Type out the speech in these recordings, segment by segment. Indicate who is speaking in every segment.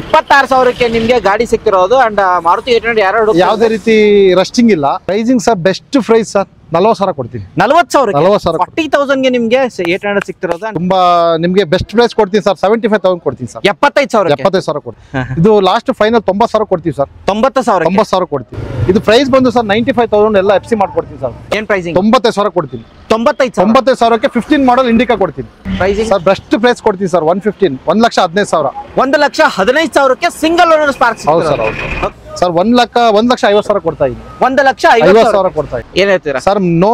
Speaker 1: 26,000ಕ್ಕೆ ನಿಮಗೆ ಗಾಡಿ ಸಿಕ್ತಿರೋದು ಅಂಡ್ ಮಾರುತಿ 800
Speaker 2: ಯಾವುದೇ ರೀತಿ ರಸ್ಟಿಂಗ್ ಇಲ್ಲ. Pricing sir best price sir 40,000 ಕೊಡ್ತೀನಿ.
Speaker 1: 40,000 40,000ಗೆ ನಿಮಗೆ 800 ಸಿಕ್ತಿರೋದು.
Speaker 2: ತುಂಬಾ ನಿಮಗೆ ಬೆಸ್ಟ್ ಪ್ರೈಸ್ ಕೊಡ್ತೀನಿ ಸರ್. 75,000 ಕೊಡ್ತೀನಿ ಸರ್.
Speaker 1: 75,000
Speaker 2: ಕೊಡ್ತೀನಿ. ಇದು ಲಾಸ್ಟ್ ಫೈನಲ್ 90,000 ಕೊಡ್ತೀವಿ ಸರ್.
Speaker 1: 90,000
Speaker 2: ಕೊಡ್ತೀವಿ. ಇದು ಪ್ರೈಸ್ ಬಂದು ಸರ್ 95,000 ಎಲ್ಲ FC ಮಾಡ್ಕೊಡ್ತೀನಿ ಸರ್.
Speaker 1: ಏನ್ ಪ್ರೈಸಿಂಗ್?
Speaker 2: 95,000 ಕೊಡ್ತೀನಿ.
Speaker 1: 95,000ಕ್ಕೆ
Speaker 2: 15 ಮಾಡಲ್ ಇಂಡಿಕಾ ಕೊಡ್ತೀನಿ.
Speaker 1: ಪ್ರೈಸಿಂಗ್
Speaker 2: ಸರ್ ಬೆಸ್ಟ್ ಪ್ರೈಸ್ ಕೊಡ್ತೀನಿ ಸರ್. 1,15,000
Speaker 1: 1,15,000ಕ್ಕೆ ಸಿಂಗಲ್ ಓನರ್ ಸ್ಪಾರ್ಕ್.
Speaker 2: ಹೌದು ಸರ್. ಹೌದು ಸರ್. 1,50,000 ಕೊಡ್ತಾ ಇದ್ದೀನಿ.
Speaker 1: 1,50,000
Speaker 2: ಕೊಡ್ತಾ ಇದ್ದೀನಿ.
Speaker 1: ಏನ್ ಹೇಳ್ತೀರಾ
Speaker 2: ಸರ್? No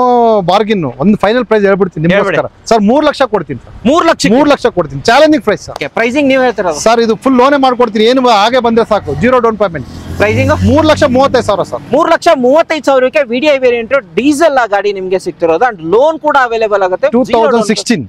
Speaker 2: bargain. ಒಂದು ಫೈನಲ್ ಪ್ರೈಸ್ ಹೇಳ್ಬಿಡ್ತೀನಿ ನಿಮ್ಗೋಸ್ಕರ ಸರ್. 3 ಲಕ್ಷ ಕೊಡ್ತೀನಿ ಸರ್.
Speaker 1: 3 ಲಕ್ಷ
Speaker 2: ಕೊಡ್ತೀನಿ. Challenging price sir.
Speaker 1: ಪ್ರೈಸಿಂಗ್ ನೀವು ಹೇಳ್ತೀರಾ
Speaker 2: ಸರ್? ಇದು ಫುಲ್ ಲೋನೇ ಮಾಡ್ಕೊಡ್ತೀನಿ. ಏನು ಹಾಗೆ ಬಂದ್ರೆ ಸಾಕು. 0 ಡೌನ್ ಪೇಮೆಂಟ್.
Speaker 1: Pricing
Speaker 2: 3,35,000 sir.
Speaker 1: 3,35,000ಕ್ಕೆ VDI ವೇರಿಯಂಟ್ ಡೀಸೆಲ್ ಗಾಡಿ ನಿಮಗೆ ಸಿಗ್ತಿರೋದು ಅಂಡ್ ಲೋನ್ ಕೂಡ ಅವೈಲೇಬಲ್ ಆಗುತ್ತೆ.
Speaker 2: 2016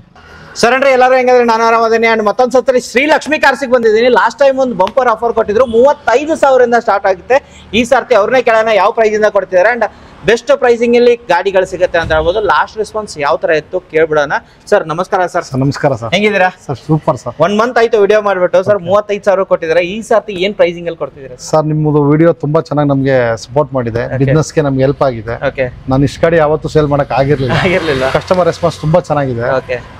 Speaker 1: ಸರ್ ಅಂದ್ರೆ ಎಲ್ಲರೂ ಹೆಂಗಂದ್ರೆ ನಾನು ಆರಾಮದೇನೆ ಅಂಡ್ ಮತ್ತೊಂದ್ ಸತಿ ಶ್ರೀ ಲಕ್ಷ್ಮಿ ಕಾರ್ಸಿಗೆ ಬಂದಿದ್ದೀನಿ. ಲಾಸ್ಟ್ ಟೈಮ್ ಒಂದು ಬಂಪರ್ ಆಫರ್ ಕೊಟ್ಟಿದ್ರು. 35,000 ಸ್ಟಾರ್ಟ್ ಆಗುತ್ತೆ. ಈ ಸರ್ತಿ ಅವ್ರನ್ನೇ ಕೇಳೋಣ ಯಾವ ಪ್ರೈಸ್ ಇಂದ ಕೊಡ್ತಿದ್ದಾರೆ ಅಂಡ್ ಬೆಸ್ಟ್ ಪ್ರೈಸಿಂಗ್ ಅಲ್ಲಿ ಗಾಡಿಗಳು ಸಿಗುತ್ತೆ ಅಂತ ಹೇಳ್ಬೋದು. ಲಾಸ್ಟ್ ರೆಸ್ಪಾನ್ಸ್ ಯಾವ ತರ ಇತ್ತು ಕೇಳ್ಬಿಡೋಣ. ಸರ್ ನಮಸ್ಕಾರ ಸರ್.
Speaker 2: ನಮಸ್ಕಾರ ಸರ್.
Speaker 1: ಹೆಂಗಿದ್ದೀರಾ
Speaker 2: ಸರ್? Super sir.
Speaker 1: 1 ಮಂತ್ ಆಯ್ತು ವಿಡಿಯೋ ಮಾಡ್ಬಿಟ್ಟು. ಸರ್ 35,000 ಕೊಟ್ಟಿದ್ದಾರೆ. ಈ ಸರ್ತಿ ಏನ್ ಪ್ರೈಸಿಂಗ್ ಅಲ್ಲಿ ಕೊಡ್ತಿದ್ದೀರಾ
Speaker 2: ಸರ್? ನಿಮ್ಮದು ವಿಡಿಯೋ ತುಂಬಾ ಚೆನ್ನಾಗಿ ನಮಗೆ ಸಪೋರ್ಟ್ ಮಾಡಿದೆ. ಬಿಸ್ನೆಸ್ ಗೆ ನಮ್ಗೆ ಹೆಲ್ಪ್ ಆಗಿದೆ. ನಾನು ಇಷ್ಟು ಗಾಡಿ ಯಾವತ್ತೂ ಸೇಲ್ ಮಾಡಕ್ ಆಗಿರ್ಲಿಲ್ಲ. ಕಸ್ಟಮರ್ ರೆಸ್ಪಾನ್ಸ್ ತುಂಬಾ ಚೆನ್ನಾಗಿದೆ.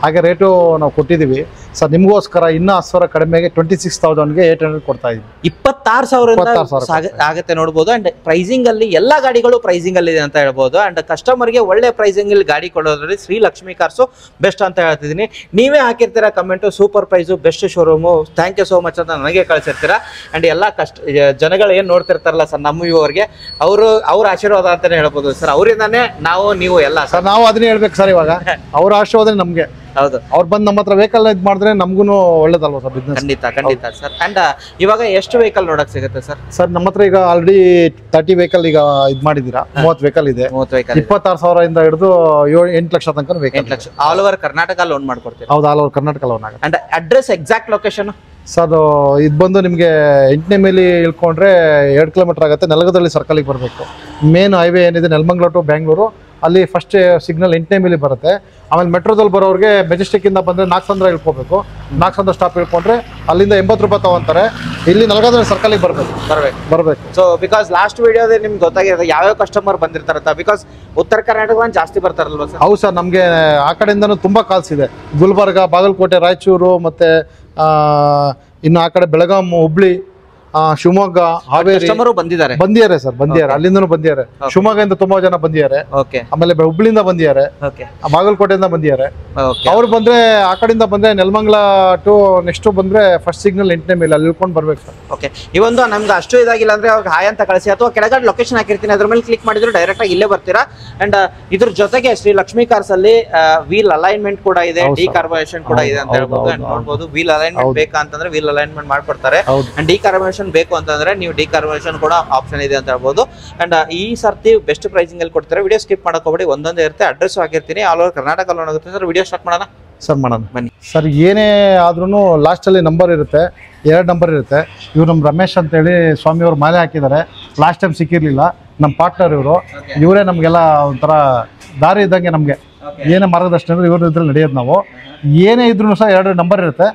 Speaker 2: ಹಾಗೆ ರೇಟು ನಾವು ಕೊಟ್ಟಿದೀವಿ ಸರ್ ನಿಮ್ಗೋಸ್ಕರ. ಇನ್ನೂ 10,000 ಕಡಿಮೆಗೆ 26,000ಗೆ 800 ಕೊಡ್ತಾ ಇದ್ದೀವಿ.
Speaker 1: 26,000 ಆಗುತ್ತೆ ನೋಡ್ಬೋದು. ಅಂಡ್ ಪ್ರೈಸಿಂಗ್ ಅಲ್ಲಿ ಎಲ್ಲಾ ಗಾಡಿಗಳು ಪ್ರೈಸಿಂಗ್ ಅಲ್ಲಿ ಅಂತ ಹೇಳ್ಬೋದು. ಅಂಡ್ ಕಸ್ಟಮರ್ ಗೆ ಒಳ್ಳೆ ಪ್ರೈಸಿಂಗ್ ಅಲ್ಲಿ ಗಾಡಿ ಕೊಡೋದ್ರಲ್ಲಿ ಶ್ರೀ ಲಕ್ಷ್ಮಿ ಕಾರ್ಸು ಬೆಸ್ಟ್ ಅಂತ ಹೇಳ್ತಿದ್ದೀನಿ. ನೀವೇ ಹಾಕಿರ್ತೀರಾ comment super price best showroom thank you so much ಅಂತ ನನಗೆ ಕಳಿಸಿರ್ತೀರಾ. ಅಂಡ್ ಎಲ್ಲ ಜನಗಳು ಏನ್ ನೋಡ್ತಿರ್ತಾರಲ್ಲ ಸರ್ ನಮ್ಮ ವ್ಯೂವರ್ಗೆ ಅವ್ರ ಆಶೀರ್ವಾದ ಅಂತಾನೆ ಹೇಳ್ಬೋದು ಸರ್. ಅವರಿಂದಾನೇ ನೀವು ಎಲ್ಲ
Speaker 2: ಸರ್. ನಾವು ಅದನ್ನೇ ಹೇಳ್ಬೇಕು ಸರ್. ಇವಾಗ ಅವ್ರ ಆಶೀರ್ವಾದ ನಮ್ಗೆ.
Speaker 1: ಹೌದು.
Speaker 2: ಅವ್ರು ಬಂದು ನಮ್ಮ ಹತ್ರ ವೆಹಿಕಲ್ ಇದು ಮಾಡಿದ್ರೆ ನಮ್ಗೂ ಒಳ್ಳೇದಲ್ವಾ ಸರ್ ಬಿಸ್ನೆಸ್?
Speaker 1: ಖಂಡಿತ ಸರ್. ಅಂಡ್ ಇವಾಗ ಎಷ್ಟು ವೆಹಿಕಲ್ ನೋಡಕ್ ಸಿಗುತ್ತೆ ಸರ್?
Speaker 2: ಸರ್ ನಮ್ಮ ಹತ್ರ ಈಗ ಆಲ್ರೆಡಿ 30 ವೆಹಿಕಲ್ ಈಗ ಇದು ಮಾಡಿದೀರಾ. 30 ವೆಹಿಕಲ್ ಇದೆ. 26,000 ಇಂದ ಹಿಡಿದು 8 ಲಕ್ಷ ತನಕ vehicle.
Speaker 1: 8 lakh all over Karnataka loan ಮಾಡ್ಕೊಡ್ತೀವಿ.
Speaker 2: ಹೌದು, ಆಲ್ ಓವರ್ ಕರ್ನಾಟಕ ಲೋನ್ ಆಗುತ್ತೆ.
Speaker 1: And address exact location
Speaker 2: sir ಇದು ಬಂದು ನಿಮಗೆ 8ನೇ ಮೇಲೆ ಇಳ್ಕೊಂಡ್ರೆ 2 ಕಿಲೋಮೀಟರ್ ಆಗುತ್ತೆ. ನೆಲಗದಳ್ಳಿ ಸರ್ಕಲ್ಗೆ ಬರಬೇಕು. ಮೇನ್ ಹೈವೇ ಏನಿದೆ ನೆಲಮಂಗಲ ಟು ಬ್ಯಾಂಗ್ಳೂರು, ಅಲ್ಲಿ ಫಸ್ಟ್ ಸಿಗ್ನಲ್ 8ನೇ ಮೇಲೆ ಬರುತ್ತೆ. ಆಮೇಲೆ ಮೆಟ್ರೋದಲ್ಲಿ ಬರೋರಿಗೆ ಮೆಜೆಸ್ಟಿಕ್ ಇಂದ ಬಂದ್ರೆ ನಾಗಸಂದ್ರ ಇಳ್ಕೋಬೇಕು. ನಾಗಸಂದ್ರ ಸ್ಟಾಪ್ ಇಳ್ಕೊಂಡ್ರೆ ಅಲ್ಲಿಂದ 80 ರೂಪಾಯಿ ತಗೊಂತಾರೆ. ಇಲ್ಲಿ ನೆಲಗದಳ್ಳಿ ಸರ್ಕಲ್ಗೆ ಬರಬೇಕು.
Speaker 1: ಸೊ ಬಿಕಾಸ್ ಲಾಸ್ಟ್ ವಿಡಿಯೋದಲ್ಲಿ ನಿಮ್ಗೆ ಗೊತ್ತಾಗಿರುತ್ತೆ ಯಾವ್ಯಾವ ಕಸ್ಟಮರ್ ಬಂದಿರ್ತಾರಂತ. ಬಿಕಾಸ್ ಉತ್ತರ ಕರ್ನಾಟಕ ಜಾಸ್ತಿ ಬರ್ತಾರಲ್ವಾ ಸರ್?
Speaker 2: ಹೌದು ಸರ್. ನಮಗೆ ಆ ಕಡೆಯಿಂದನೂ ತುಂಬಾ ಕಾಲ್ಸ್ ಇದೆ. ಗುಲ್ಬರ್ಗ, ಬಾಗಲಕೋಟೆ, ರಾಯಚೂರು, ಮತ್ತೆ ಇನ್ನು ಆ ಕಡೆ ಬೆಳಗಾಂ, ಹುಬ್ಳಿ, ಶಿವಮೊಗ್ಗ, ಹಾವೇರಿ ಬಂದಿದ್ದಾರೆ ಸರ್. ಅಲ್ಲಿಂದನೂ ಬಂದಿದ್ದಾರೆ. ಶಿವಮೊಗ್ಗದಿಂದ ತುಂಬಾ ಜನ ಬಂದಿದ್ದಾರೆ. ಆಮೇಲೆ ಹುಬ್ಳಿಯಿಂದ ಬಂದಿದ್ದಾರೆ. ಬಾಗಲಕೋಟೆಯಿಂದ ಬಂದಿದ್ದಾರೆ. ಅವ್ರು ಬಂದ್ರೆ ಆ ಕಡೆಯಿಂದ ಬಂದ್ರೆ ನೆಲಮಂಗಲ ಟು ನೆಕ್ಸ್ಟ್ ಬಂದ್ರೆ ಫಸ್ಟ್ ಸಿಗ್ನಲ್ 8ನೇ ಮೇಲೆ ಅಲ್ಲಿ ಇಳ್ಕೊಂಡು ಬರ್ಬೇಕು ಸರ್.
Speaker 1: ಓಕೆ. ಈ ಒಂದು ನಮ್ಗೆ ಅಷ್ಟು ಇದಾಗಿಲ್ಲ ಅಂದ್ರೆ ಅವ್ರಿಗೆ ಹಾಯ್ ಅಂತ ಕಳಿಸಿ ಅಥವಾ ಕೆಳಗಡೆ ಲೊಕೇಶನ್ ಹಾಕಿರ್ತೀನಿ ಅದ್ರ ಮೇಲೆ ಕ್ಲಿಕ್ ಮಾಡಿದ್ರೆ ಡೈರೆಕ್ಟ್ ಆಗಿ ಇಲ್ಲೇ ಬರ್ತೀರಾ. ಅಂಡ್ ಇದ್ರ ಜೊತೆಗೆ ಶ್ರೀ ಲಕ್ಷ್ಮಿ ಕಾರ್ಸ್ ಅಲ್ಲಿ ವೀಲ್ ಅಲೈನ್ಮೆಂಟ್ ಕೂಡ ಇದೆ, ಡಿಕಾರ್ಬೊನೇಷನ್ ಕೂಡ ಇದೆ ಅಂತ ಹೇಳ್ಬೋದು. ನೋಡ್ಬೋದು ವೀಲ್ ಅಲೈನ್ಮೆಂಟ್ ಬೇಕಾ ಅಂತಂದ್ರೆ ವೀಲ್ ಅಲೈನ್ಮೆಂಟ್ ಮಾಡ್ಕೊಡ್ತಾರೆ. ಅಂಡ್ ಡಿಕಾರ್ಬೊನೇಷನ್ ಬೇಕು ಅಂತಂದ್ರೆ ನೀವು ಡಿಕಾರ್ಬೊನೇಷನ್ ಕೂಡ ಆಪ್ಷನ್ ಇದೆ ಅಂತ ಹೇಳ್ಬೋದು. ಅಂಡ್ ಈ ಸರ್ತಿ ಬೆಸ್ಟ್ ಪ್ರೈಸಿಂಗ್ ಅಲ್ಲಿ ಕೊಡ್ತಾರೆ. ವಿಡಿಯೋ ಸ್ಕಿಪ್ ಮಾಡಕ್ ಹೋಗ್ಬೇಡಿ. ಒಂದೊಂದೇ ಇರುತ್ತೆ. ಅಡ್ರೆಸ್ ಹಾಕಿರ್ತೀನಿ. ಆಲ್ ಓವರ್ ಕರ್ನಾಟಕ ಲೋನ್ ಆಗುತ್ತೆ ಸರ್. ವಿಡಿಯೋ ಸ್ಟಾರ್ಟ್ ಮಾಡೋಣ
Speaker 2: ಸರ್. ಬನ್ನಿ ಸರ್. ಏನೇ ಆದ್ರೂ ಲಾಸ್ಟ್ ಅಲ್ಲಿ ನಂಬರ್ ಇರುತ್ತೆ. 2 ನಂಬರ್ ಇರುತ್ತೆ. ಇವ್ರು ನಮ್ಮ ರಮೇಶ್ ಅಂತ ಹೇಳಿ ಸ್ವಾಮಿ ಅವ್ರು ಮಾಲೆ ಹಾಕಿದ್ದಾರೆ. ಲಾಸ್ಟ್ ಟೈಮ್ ಸಿಕ್ಕಿರ್ಲಿಲ್ಲ. ನಮ್ಮ ಪಾರ್ಟ್ನರ್ ಇವರೇ ನಮ್ಗೆಲ್ಲ ಒಂಥರ ದಾರಿ ಇದ್ದಂಗೆ. ನಮ್ಗೆ ಏನೇ ಮಾರ್ಗದರ್ಶನ ಅಂದ್ರೆ ಇವ್ರ ಇದ್ರಲ್ಲಿ ನಡೆಯೋದು. ನಾವು ಏನೇ ಇದ್ರು ಸಹ 2 ನಂಬರ್ ಇರುತ್ತೆ.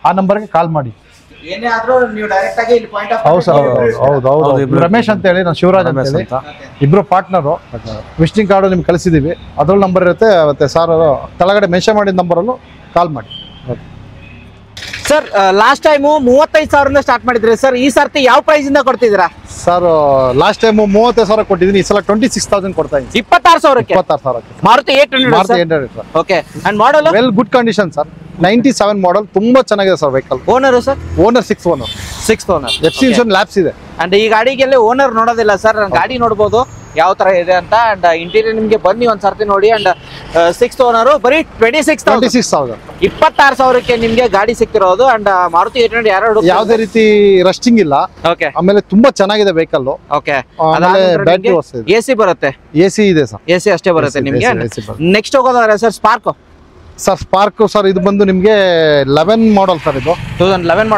Speaker 2: ಆ ನಂಬರ್ಗೆ ಕಾಲ್ ಮಾಡಿ. ಹೌದು ಸರ್. ಹೌದು. ರಮೇಶ್ ಅಂತ ಹೇಳಿ, ನಾನು ಶಿವರಾಜ್ ಅಂತ ಹೇಳಿ, ಇಬ್ರು ಪಾರ್ಟ್ನರು. ವಿಸಿಟಿಂಗ್ ಕಾರ್ಡು ನಿಮ್ಗೆ ಕಳಿಸಿದೀವಿ. ಅದ್ರಲ್ಲಿ ನಂಬರ್ ಇರುತ್ತೆ. ಮತ್ತೆ ಸರ್ ಕೆಳಗಡೆ ಮೆನ್ಷನ್ ಮಾಡಿದ ನಂಬರಲ್ಲೂ ಕಾಲ್ ಮಾಡಿ.
Speaker 1: ಸರ್ ಲಾಸ್ಟ್ ಟೈಮ್ 35,000 ಸ್ಟಾರ್ಟ್ ಮಾಡಿದ್ರಿ ಸರ್. ಈ ಸರ್ತಿ ಯಾವ ಪ್ರೈಸ್ ಇಂದ ಕೊಡ್ತಿದ್ದೀರಾ
Speaker 2: ಸರ್? ಲಾಸ್ಟ್ ಟೈಮ್ 35,000 ಕೊಟ್ಟಿದ್ದೀನಿ. ಈ ಸಲ 26,000 ಕೊಡ್ತಾ ಇದ್ದೀನಿ.
Speaker 1: 26,000 Maruti 800. Okay. And model
Speaker 2: well good condition sir. 97 ಮಾಡಲ್. ತುಂಬಾ ಚೆನ್ನಾಗಿದೆ sir vehicle.
Speaker 1: Owner sir?
Speaker 2: Owner 6 owner. FC insurance lapse ಇದೆ.
Speaker 1: ಅಂಡ್ ಈ ಗಾಡಿಗೆ ಓನರ್ ನೋಡೋದಿಲ್ಲ ಸರ್. ಗಾಡಿ ನೋಡ್ಬೋದು ಯಾವ ತರ ಇದೆ ಅಂತ. ಅಂಡ್ ಇಂಟೀರಿಯರ್ ನಿಮ್ಗೆ ಬನ್ನಿ ಒಂದ್ ಸರ್ತಿ ನೋಡಿ. ಅಂಡ್ 6th ಓನರ್ ಬರೀ 26,000. 26,000ಕ್ಕೆ ನಿಮ್ಗೆ ಗಾಡಿ ಸಿಕ್ತಿರೋದು. ಅಂಡ್ ಮಾರುತಿ 800
Speaker 2: ಯಾವುದೇ ರೀತಿ ರಸ್ಟಿಂಗ್ ಇಲ್ಲ. ಆಮೇಲೆ ತುಂಬಾ ಚೆನ್ನಾಗಿದೆ ವೆಹಿಕಲ್. ಬ್ಯಾಟರಿ
Speaker 1: AC ಬರುತ್ತೆ.
Speaker 2: AC ಇದೆ ಸರ್.
Speaker 1: AC ಅಷ್ಟೇ ಬರುತ್ತೆ ನಿಮ್ಗೆ. ನೆಕ್ಸ್ಟ್ ಹೋಗೋದಾದ್ರೆ ಸರ್ ಸ್ಪಾರ್ಕ್.
Speaker 2: ಸ್ಪಾರ್ಕ್ ಸರ್ ಇದು ಬಂದು ನಿಮ್ಗೆ 11 ಮಾಡಲ್ ಸರ್. ಇದು 11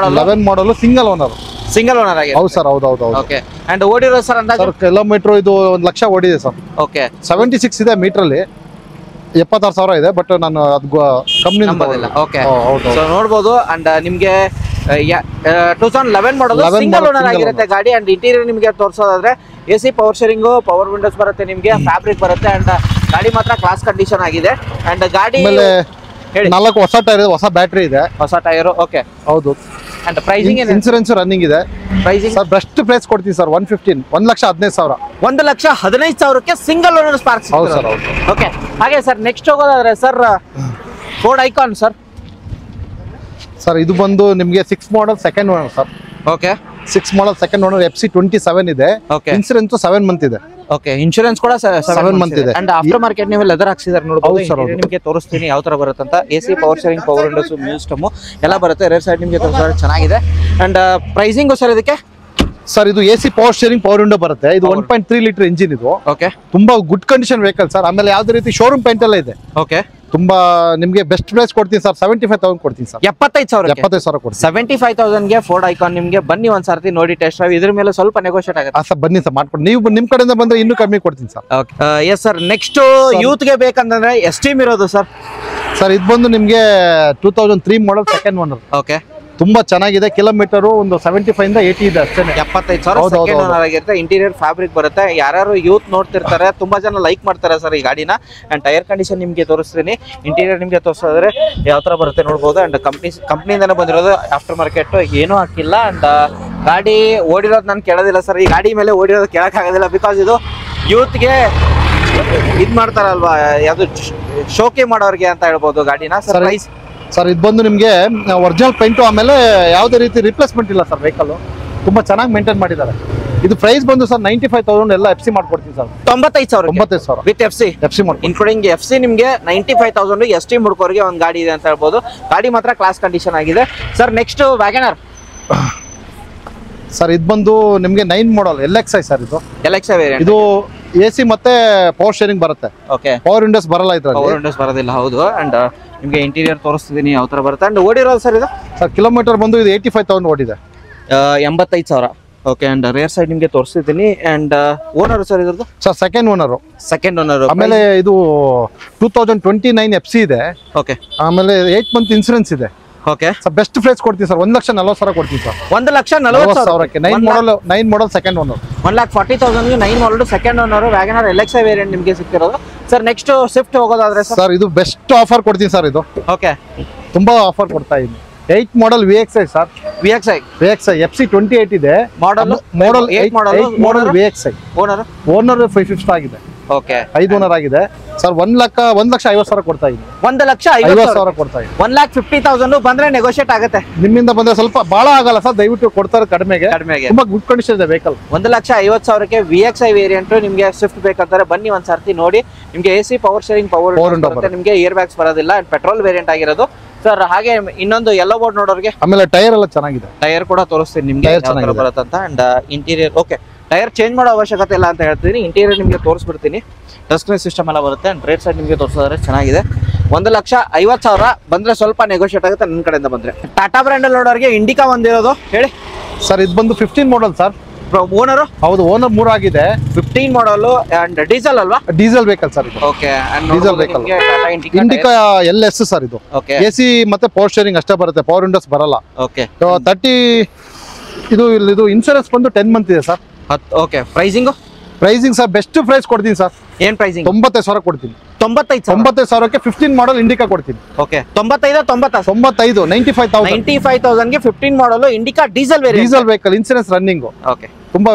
Speaker 2: ಮಾಡಲ್ ಸಿಂಗಲ್ ಓನರ್ ಆಗಿದೆ. ಹೌದು ಸರ್. ಹೌದು.
Speaker 1: ಓಕೆ. ಅಂಡ್ ಓಡಿರೋ ಸರ್ ಅಂದಾಜು
Speaker 2: ಕಿಲೋಮೀಟರ್ ಇದು 1 ಲಕ್ಷ ಓಡಿದೆ ಸರ್.
Speaker 1: ಓಕೆ.
Speaker 2: 76 ಇದೆ ಮೀಟರ್ ಅಲ್ಲಿ. 76,000 ಇದೆ. ಬಟ್ ನಾನು ಅದು ಕಂಪ್ನಿ
Speaker 1: ನಂಬದಿಲ್ಲ. ಓಕೆ. ಸೊ ನೋಡ್ಬೋದು. ಅಂಡ್ ನಿಮ್ಗೆ 2011 ಮಾಡಲ್ ಸಿಂಗಲ್ ಓನರ್ ಆಗಿರುತ್ತೆ ಗಾಡಿ. ಅಂಡ್ ಇಂಟೀರಿಯರ್ ನಿಮಗೆ ತೋರಿಸೋದಾದ್ರೆ AC power steering, power windows ಬರುತ್ತೆ ನಿಮಗೆ, ಫ್ಯಾಬ್ರಿಕ್ ಬರುತ್ತೆ. ಅಂಡ್ ಗಾಡಿ ಮಾತ್ರ ಕ್ಲಾಸ್ ಕಂಡೀಷನ್ ಆಗಿದೆ. ಅಂಡ್ ಗಾಡಿ
Speaker 2: 4 ಹೊಸ ಟೈರ್, ಹೊಸ ಬ್ಯಾಟ್ರಿ ಇದೆ,
Speaker 1: ಹೊಸ ಟೈರ್. ಓಕೆ,
Speaker 2: ಹೌದು.
Speaker 1: ಅಂಡ್ ಪ್ರೈಸಿಂಗ್
Speaker 2: ಇನ್ಸೂರೆನ್ಸ್ ರನ್ನಿಂಗ್ ಇದೆ.
Speaker 1: ಪ್ರೈಸಿಂಗ್
Speaker 2: ಸರ್ ಬೆಸ್ಟ್ ಪ್ರೈಸ್ ಕೊಡ್ತೀವಿ ಸರ್, 1,15,000.
Speaker 1: 1,15,000ಕ್ಕೆ ಸಿಂಗಲ್ ಓನರ್ ಸ್ಪಾರ್ಕ್ಸ್.
Speaker 2: ಹೌದು ಸರ್, ಹೌದು.
Speaker 1: ಓಕೆ, ಹಾಗೆ ಸರ್ ನೆಕ್ಸ್ಟ್ ಹೋಗೋದಾದ್ರೆ sir Ford Ikon sir.
Speaker 2: Sir ಇದು ಬಂದು ನಿಮಗೆ 6 model second owner sir.
Speaker 1: Okay,
Speaker 2: 6 model second owner, FC27 ಇದೆ. ಇನ್ಸೂರೆನ್ಸ್ 7 ಮಂತ್ ಇದೆ.
Speaker 1: ಓಕೆ, ಇನ್ಶೂರೆನ್ಸ್ ಕೂಡ 7 ಮಂತ್ ಇದೆ. ಅಂಡ್ ಆಫ್ಟರ್ ಮಾರ್ಕೆಟ್ ನೀವು ಲೆದರ್ ಹಾಕ್ಸಿದಾರೆ ನೋಡಬಹುದು. ನಿಮಗೆ ತೋರಿಸ್ತೀನಿ ಯಾವ ತರ ಬರುತ್ತೆ ಅಂತ. AC power steering, power windows, music system ಎಲ್ಲ ಬರುತ್ತೆ. ರೇರ್ ಸೈಡ್ ನಿಮಗೆ ತೋರಿಸೋದು ಚೆನ್ನಾಗಿದೆ. ಅಂಡ್ ಪ್ರೈಸಿಂಗ್ ಸರ್ ಇದಕ್ಕೆ
Speaker 2: ಸರ್ ಇದು AC power steering, power window ಬರುತ್ತೆ. ಇದು 1.3 ಲೀಟರ್ ಇಂಜಿನ್. ಇದು
Speaker 1: ಓಕೆ,
Speaker 2: ತುಂಬಾ ಗುಡ್ ಕಂಡೀಷನ್ ವೆಹಿಕಲ್ ಸರ್. ಆಮೇಲೆ ಯಾವ್ದೇ ರೀತಿ ಶೋರೂಮ್ ಪೇಂಟ್ ಎಲ್ಲ ಇದೆ.
Speaker 1: ಓಕೆ,
Speaker 2: ತುಂಬಾ ನಿಮಗೆ ಬೆಸ್ಟ್ ಪ್ರೈಸ್ ಕೊಡ್ತೀನಿ ಸರ್, 75,000 ಕೊಡ್ತೀನಿ ಸರ್.
Speaker 1: 75,000
Speaker 2: ಕೊಡ್ತೀನಿ.
Speaker 1: 75,000ಗೆ ಫೋರ್ಡ್ ಐಕಾನ್ ನಿಮಗೆ. ಬನ್ನಿ ಒಂದ್ಸರ್ತಿ ನೋಡಿ ಟೆಸ್ಟ್ ಡ್ರೈವ್. ಇದ್ರ ಮೇಲೆ ಸ್ವಲ್ಪ ನೆಗೋಷಿಯೇಟ್ ಆಗುತ್ತೆ
Speaker 2: ಸರ್. ಬನ್ನಿ ಸರ್, ಮಾಡ್ಕೊಂಡು ನೀವು ನಿಮ್ ಕಡೆಯಿಂದ ಬಂದ್ರೆ ಇನ್ನೂ ಕಮ್ಮಿ ಕೊಡ್ತೀನಿ sir.
Speaker 1: Yes sir, next youth ಗೆ ಬೇಕಂತಂದ್ರೆ ಎಸ್ಟೀಮ್ ಇರೋದು ಸರ್.
Speaker 2: ಸರ್ ಇದು ಬಂದು ನಿಮಗೆ 2003 ಮಾಡಲ್ ಸೆಕೆಂಡ್ ಓನರ್.
Speaker 1: ಓಕೆ,
Speaker 2: ತುಂಬಾ ಚೆನ್ನಾಗಿದೆ. ಕಿಲೋಮೀಟರ್ ಒಂದು 75 ಇಂದ 80 ಇದೆ ಅಷ್ಟೇ.
Speaker 1: 75,000 ಸೆಕೆಂಡ್ ಓನರ್ ಆಗಿರುತ್ತೆ. ಇಂಟೀರಿಯರ್ ಫ್ಯಾಬ್ರಿಕ್ ಬರುತ್ತೆ. ಯಾರು ಯೂತ್ ನೋಡ್ತಿರ್ತಾರೆ, ತುಂಬಾ ಜನ ಲೈಕ್ ಮಾಡ್ತಾರೆ ಸರ್ ಈ ಗಾಡಿನ. ಅಂಡ್ ಟೈರ್ ಕಂಡೀಷನ್ ನಿಮ್ಗೆ ತೋರಿಸ್ತೀನಿ. ಇಂಟೀರಿಯರ್ ನಿಮ್ಗೆ ತೋರಿಸಿದ್ರೆ ಯಾವ ತರ ಬರುತ್ತೆ ನೋಡ್ಬೋದು. ಅಂಡ್ ಕಂಪ್ನಿಯಿಂದಾನೆ ಬಂದಿರೋದು, ಆಫ್ಟರ್ ಮಾರ್ಕೆಟ್ ಏನೂ ಹಾಕಿಲ್ಲ. ಅಂಡ್ ಗಾಡಿ ಓಡಿರೋದು ನಾನು ಕೇಳೋದಿಲ್ಲ ಸರ್. ಈ ಗಾಡಿ ಮೇಲೆ ಓಡಿರೋದು ಕೇಳಕ್ ಆಗೋದಿಲ್ಲ, ಬಿಕಾಸ್ ಇದು ಯೂತ್ಗೆ ಇದ್ ಮಾಡ್ತಾರಲ್ವಾ, ಯಾವ್ದು ಶೋಕಿ ಮಾಡೋರ್ಗೆ ಅಂತ ಹೇಳ್ಬೋದು ಗಾಡಿನ. ಪ್ರೈಸ್
Speaker 2: ಸರ್ ಇದು ಬಂದು ನಿಮಗೆ ಒರಿಜಿನಲ್ ಪೇಂಟು, ಆಮೇಲೆ ಯಾವುದೇ ರೀತಿ ರಿಪ್ಲೇಸ್ಮೆಂಟ್ ಇಲ್ಲ ಸರ್. ವೆಹಿಕಲ್ ತುಂಬಾ ಚೆನ್ನಾಗಿ ಮೇಂಟೈನ್ ಮಾಡಿದ್ದಾರೆ. ಇದು ಪ್ರೈಸ್ ಬಂದು ಸರ್ 95,000 ಎಲ್ಲ FC ಮಾಡ್ಕೊಡ್ತೀನಿ sir.
Speaker 1: 95,000 with FC including FC ನಿಮಗೆ 95,000 ST ಮುಡ್ಕೋರಿಗೆ ಒಂದು ಗಾಡಿ ಇದೆ ಅಂತ ಹೇಳ್ಬೋದು. ಗಾಡಿ ಮಾತ್ರ ಕ್ಲಾಸ್ ಕಂಡೀಷನ್ ಆಗಿದೆ ಸರ್. Next Wagon R
Speaker 2: sir. ಇದು ಬಂದು ನಿಮಗೆ 9 ಮಾಡಲ್ LXi ಸರ್. ಇದು
Speaker 1: LXi ವೇರಿಯಂಟ್.
Speaker 2: ಇದು AC ಮತ್ತೆ ಪವರ್ ಶೇರಿಂಗ್ ಬರುತ್ತೆ.
Speaker 1: ಓಕೆ,
Speaker 2: ಪವರ್ ವಿಂಡೋಸ್ ಬರಲ್ಲ ಇದ್ರಲ್ಲಿ.
Speaker 1: ಪವರ್ ವಿಂಡೋಸ್ ಬರೋದಿಲ್ಲ, ಹೌದು. ಅಂಡ್ ನಿಮಗೆ ಇಂಟೀರಿಯರ್ ತೋರಿಸ್ತಿದ್ದೀನಿ ಯಾವ ತರ ಬರುತ್ತೆ. ಅಂಡ್ ಓಡಿರೋದು ಸರ್ ಇದು
Speaker 2: ಸರ್ ಕಿಲೋಮೀಟರ್ ಬಂದು ಇದು 85,000 ಓಡಿದೆ.
Speaker 1: 85,000. ಓಕೆ, ಅಂಡ್ ರೇರ್ ಸೈಡ್ ನಿಮಗೆ ತೋರಿಸ್ತಿದ್ದೀನಿ. ಅಂಡ್ ಓನರ್ ಸರ್ ಇದ್ರದ್ದು
Speaker 2: ಸರ್ ಸೆಕೆಂಡ್ ಓನರ್. ಆಮೇಲೆ ಇದು 2029 FC ಇದೆ.
Speaker 1: ಓಕೆ,
Speaker 2: ಆಮೇಲೆ 8 ಮಂತ್ ಇನ್ಸೂರೆನ್ಸ್ ಇದೆ.
Speaker 1: ಓಕೆ
Speaker 2: ಸರ್ ಬೆಸ್ಟ್ ಪ್ರೈಸ್ ಕೊಡ್ತೀನಿ ಸರ್. 1,40,000 ಕೊಡ್ತೀನಿ ಸರ್.
Speaker 1: 1,40,000ಕ್ಕೆ
Speaker 2: 9 ಮಾಡಲ್ ಸೆಕೆಂಡ್ ಓನರ್.
Speaker 1: 1,40,000ಗೆ 9 model second owner Wagon R LXi variant ನಿಮಗೆ ಸಿಕ್ತಿರೋದು ಸರ್. ನೆಕ್ಸ್ಟ್ ಸ್ವಿಫ್ಟ್ ಹೋಗೋದಾದ್ರೆ
Speaker 2: ಸರ್ ಇದು ಬೆಸ್ಟ್ ಆಫರ್ ಕೊಡ್ತೀನಿ ಸರ್. ಇದು
Speaker 1: ಓಕೆ,
Speaker 2: ತುಂಬಾ ಆಫರ್ ಕೊಡ್ತಾ ಇದ್ದೀನಿ. 8 ಮಾಡಲ್ VXi ಸರ್.
Speaker 1: VXi
Speaker 2: FC28 ಇದೆ. ಮಾಡಲ್ 8 ಮಾಡಲ್ VXi. ಓನರ್ 550 ಆಗಿದೆ.
Speaker 1: ಓಕೆ,
Speaker 2: 5 ಓನರ್ ಆಗಿದೆ ಸರ್. 1,50,000 ಕೊಡ್ತಾ ಇದ್ದೀನಿ.
Speaker 1: 1,50,000 ಕೊಡ್ತಾ ಇದ್ದೀನಿ. 1,50,000 ಬಂದ್ರೆ ನೆಗೋಷಿಯೇಟ್ ಆಗುತ್ತೆ.
Speaker 2: ನಿಮ್ಮಿಂದ ಬಂದ್ರೆ ಸ್ವಲ್ಪ ಬಹಳ ಆಗಲ್ಲ ಸರ್, ದಯವಿಟ್ಟು ಕೊಡ್ತಾರೆ ಕಡಿಮೆಗೆ. ತುಂಬಾ ಗುಡ್ ಕಂಡೀಷನ್ ಇದೆ ವೆಹಿಕಲ್.
Speaker 1: 1,50,000ಕ್ಕೆ VXi ವೇರಿಯಂಟ್ ನಿಮಗೆ ಸ್ವಿಫ್ಟ್ ಬೇಕಂತಾರೆ ಬನ್ನಿ ಒಂದ್ಸರ್ತಿ ನೋಡಿ. ನಿಮ್ಗೆ AC power steering, power window, ನಿಮಗೆ ಏರ್ ಬ್ಯಾಗ್ಸ್ ಬರೋದಿಲ್ಲ. ಅಂಡ್ ಪೆಟ್ರೋಲ್ ವೇರಿಯಂಟ್ ಆಗಿರೋದು ಸರ್. ಹಾಗೆ ಇನ್ನೊಂದು ಯೆಲ್ಲೋ ಬೋರ್ಡ್ ನೋಡೋರಿಗೆ
Speaker 2: ಆಮೇಲೆ ಟೈರ್ ಎಲ್ಲ ಚೆನ್ನಾಗಿದೆ.
Speaker 1: ಟೈರ್ ಕೂಡ ತೋರಿಸ್ತೀನಿ ನಿಮ್ಗೆ ಬರುತ್ತಂತ. And interior okay, tyre change ಮಾಡೋ ಅವಶ್ಯಕತೆ ಇಲ್ಲ ಅಂತ ಹೇಳ್ತೀನಿ. ಇಂಟೀರಿಯರ್ ನಿಮಗೆ ತೋರಿಸ್ಬಿಡ್ತೀನಿ. ಟಚ್ ಸ್ಕ್ರೀನ್ ಸಿಸ್ಟಮ್ ಎಲ್ಲ ಬರುತ್ತೆ. ಅಂಡ್ ರೇಟ್ ಸೈಡ್ ನಿಮಗೆ ತೋರಿಸಿದ್ರೆ ಚೆನ್ನಾಗಿದೆ. 1,50,000 ಬಂದ್ರೆ ಸ್ವಲ್ಪ ನೆಗೋಷಿಯೇಟ್ ಆಗುತ್ತೆ ನನ್ನ ಕಡೆಯಿಂದ ಬಂದ್ರೆ. ಟಾಟಾ ಬ್ರ್ಯಾಂಡ್ ಅಲ್ಲಿ ನೋಡೋರಿಗೆ ಇಂಡಿಕಾ ಒಂದಿರೋದು ಹೇಳಿ
Speaker 2: ಸರ್. ಇದು ಬಂದು 15 ಮಾಡಲ್ ಸರ್.
Speaker 1: ಓನರ್
Speaker 2: ಹೌದು, ಓನರ್ 3 ಆಗಿದೆ.
Speaker 1: 15 ಮಾಡಲ್ ಅಂಡ್ ಡೀಸೆಲ್ ಅಲ್ವಾ?
Speaker 2: ಡೀಸೆಲ್ ವೆಹಿಕಲ್ ಸರ್ ಇದು.
Speaker 1: Okay,
Speaker 2: diesel vehicle. Indica LS sir ಇದು. AC ಮತ್ತೆ ಪವರ್ ಶೇರಿಂಗ್ ಅಷ್ಟೇ ಬರುತ್ತೆ, ಪವರ್ ವಿಂಡೋಸ್ ಬರಲ್ಲ.
Speaker 1: ಓಕೆ,
Speaker 2: 30 ಇದು ಇನ್ಶೂರೆನ್ಸ್ ಬಂದು 10 ಮಂತ್ ಇದೆ sir.
Speaker 1: Okay, pricing
Speaker 2: sir best price ಕೊಡ್ತೀನಿ ಸರ್.
Speaker 1: ಏನ್ ಪ್ರೈಸಿಂಗ್?
Speaker 2: 95,000 ಕೊಡ್ತೀನಿ.
Speaker 1: 95,000ಕ್ಕೆ
Speaker 2: 15 ಮಾಡಲ್ ಇಂಡಿಕಾ ಕೊಡ್ತೀನಿ.
Speaker 1: ಓಕೆ, 95,000ಗೆ 15 model Indica diesel
Speaker 2: vehicle. Insurance running.
Speaker 1: Okay,
Speaker 2: ತುಂಬಾ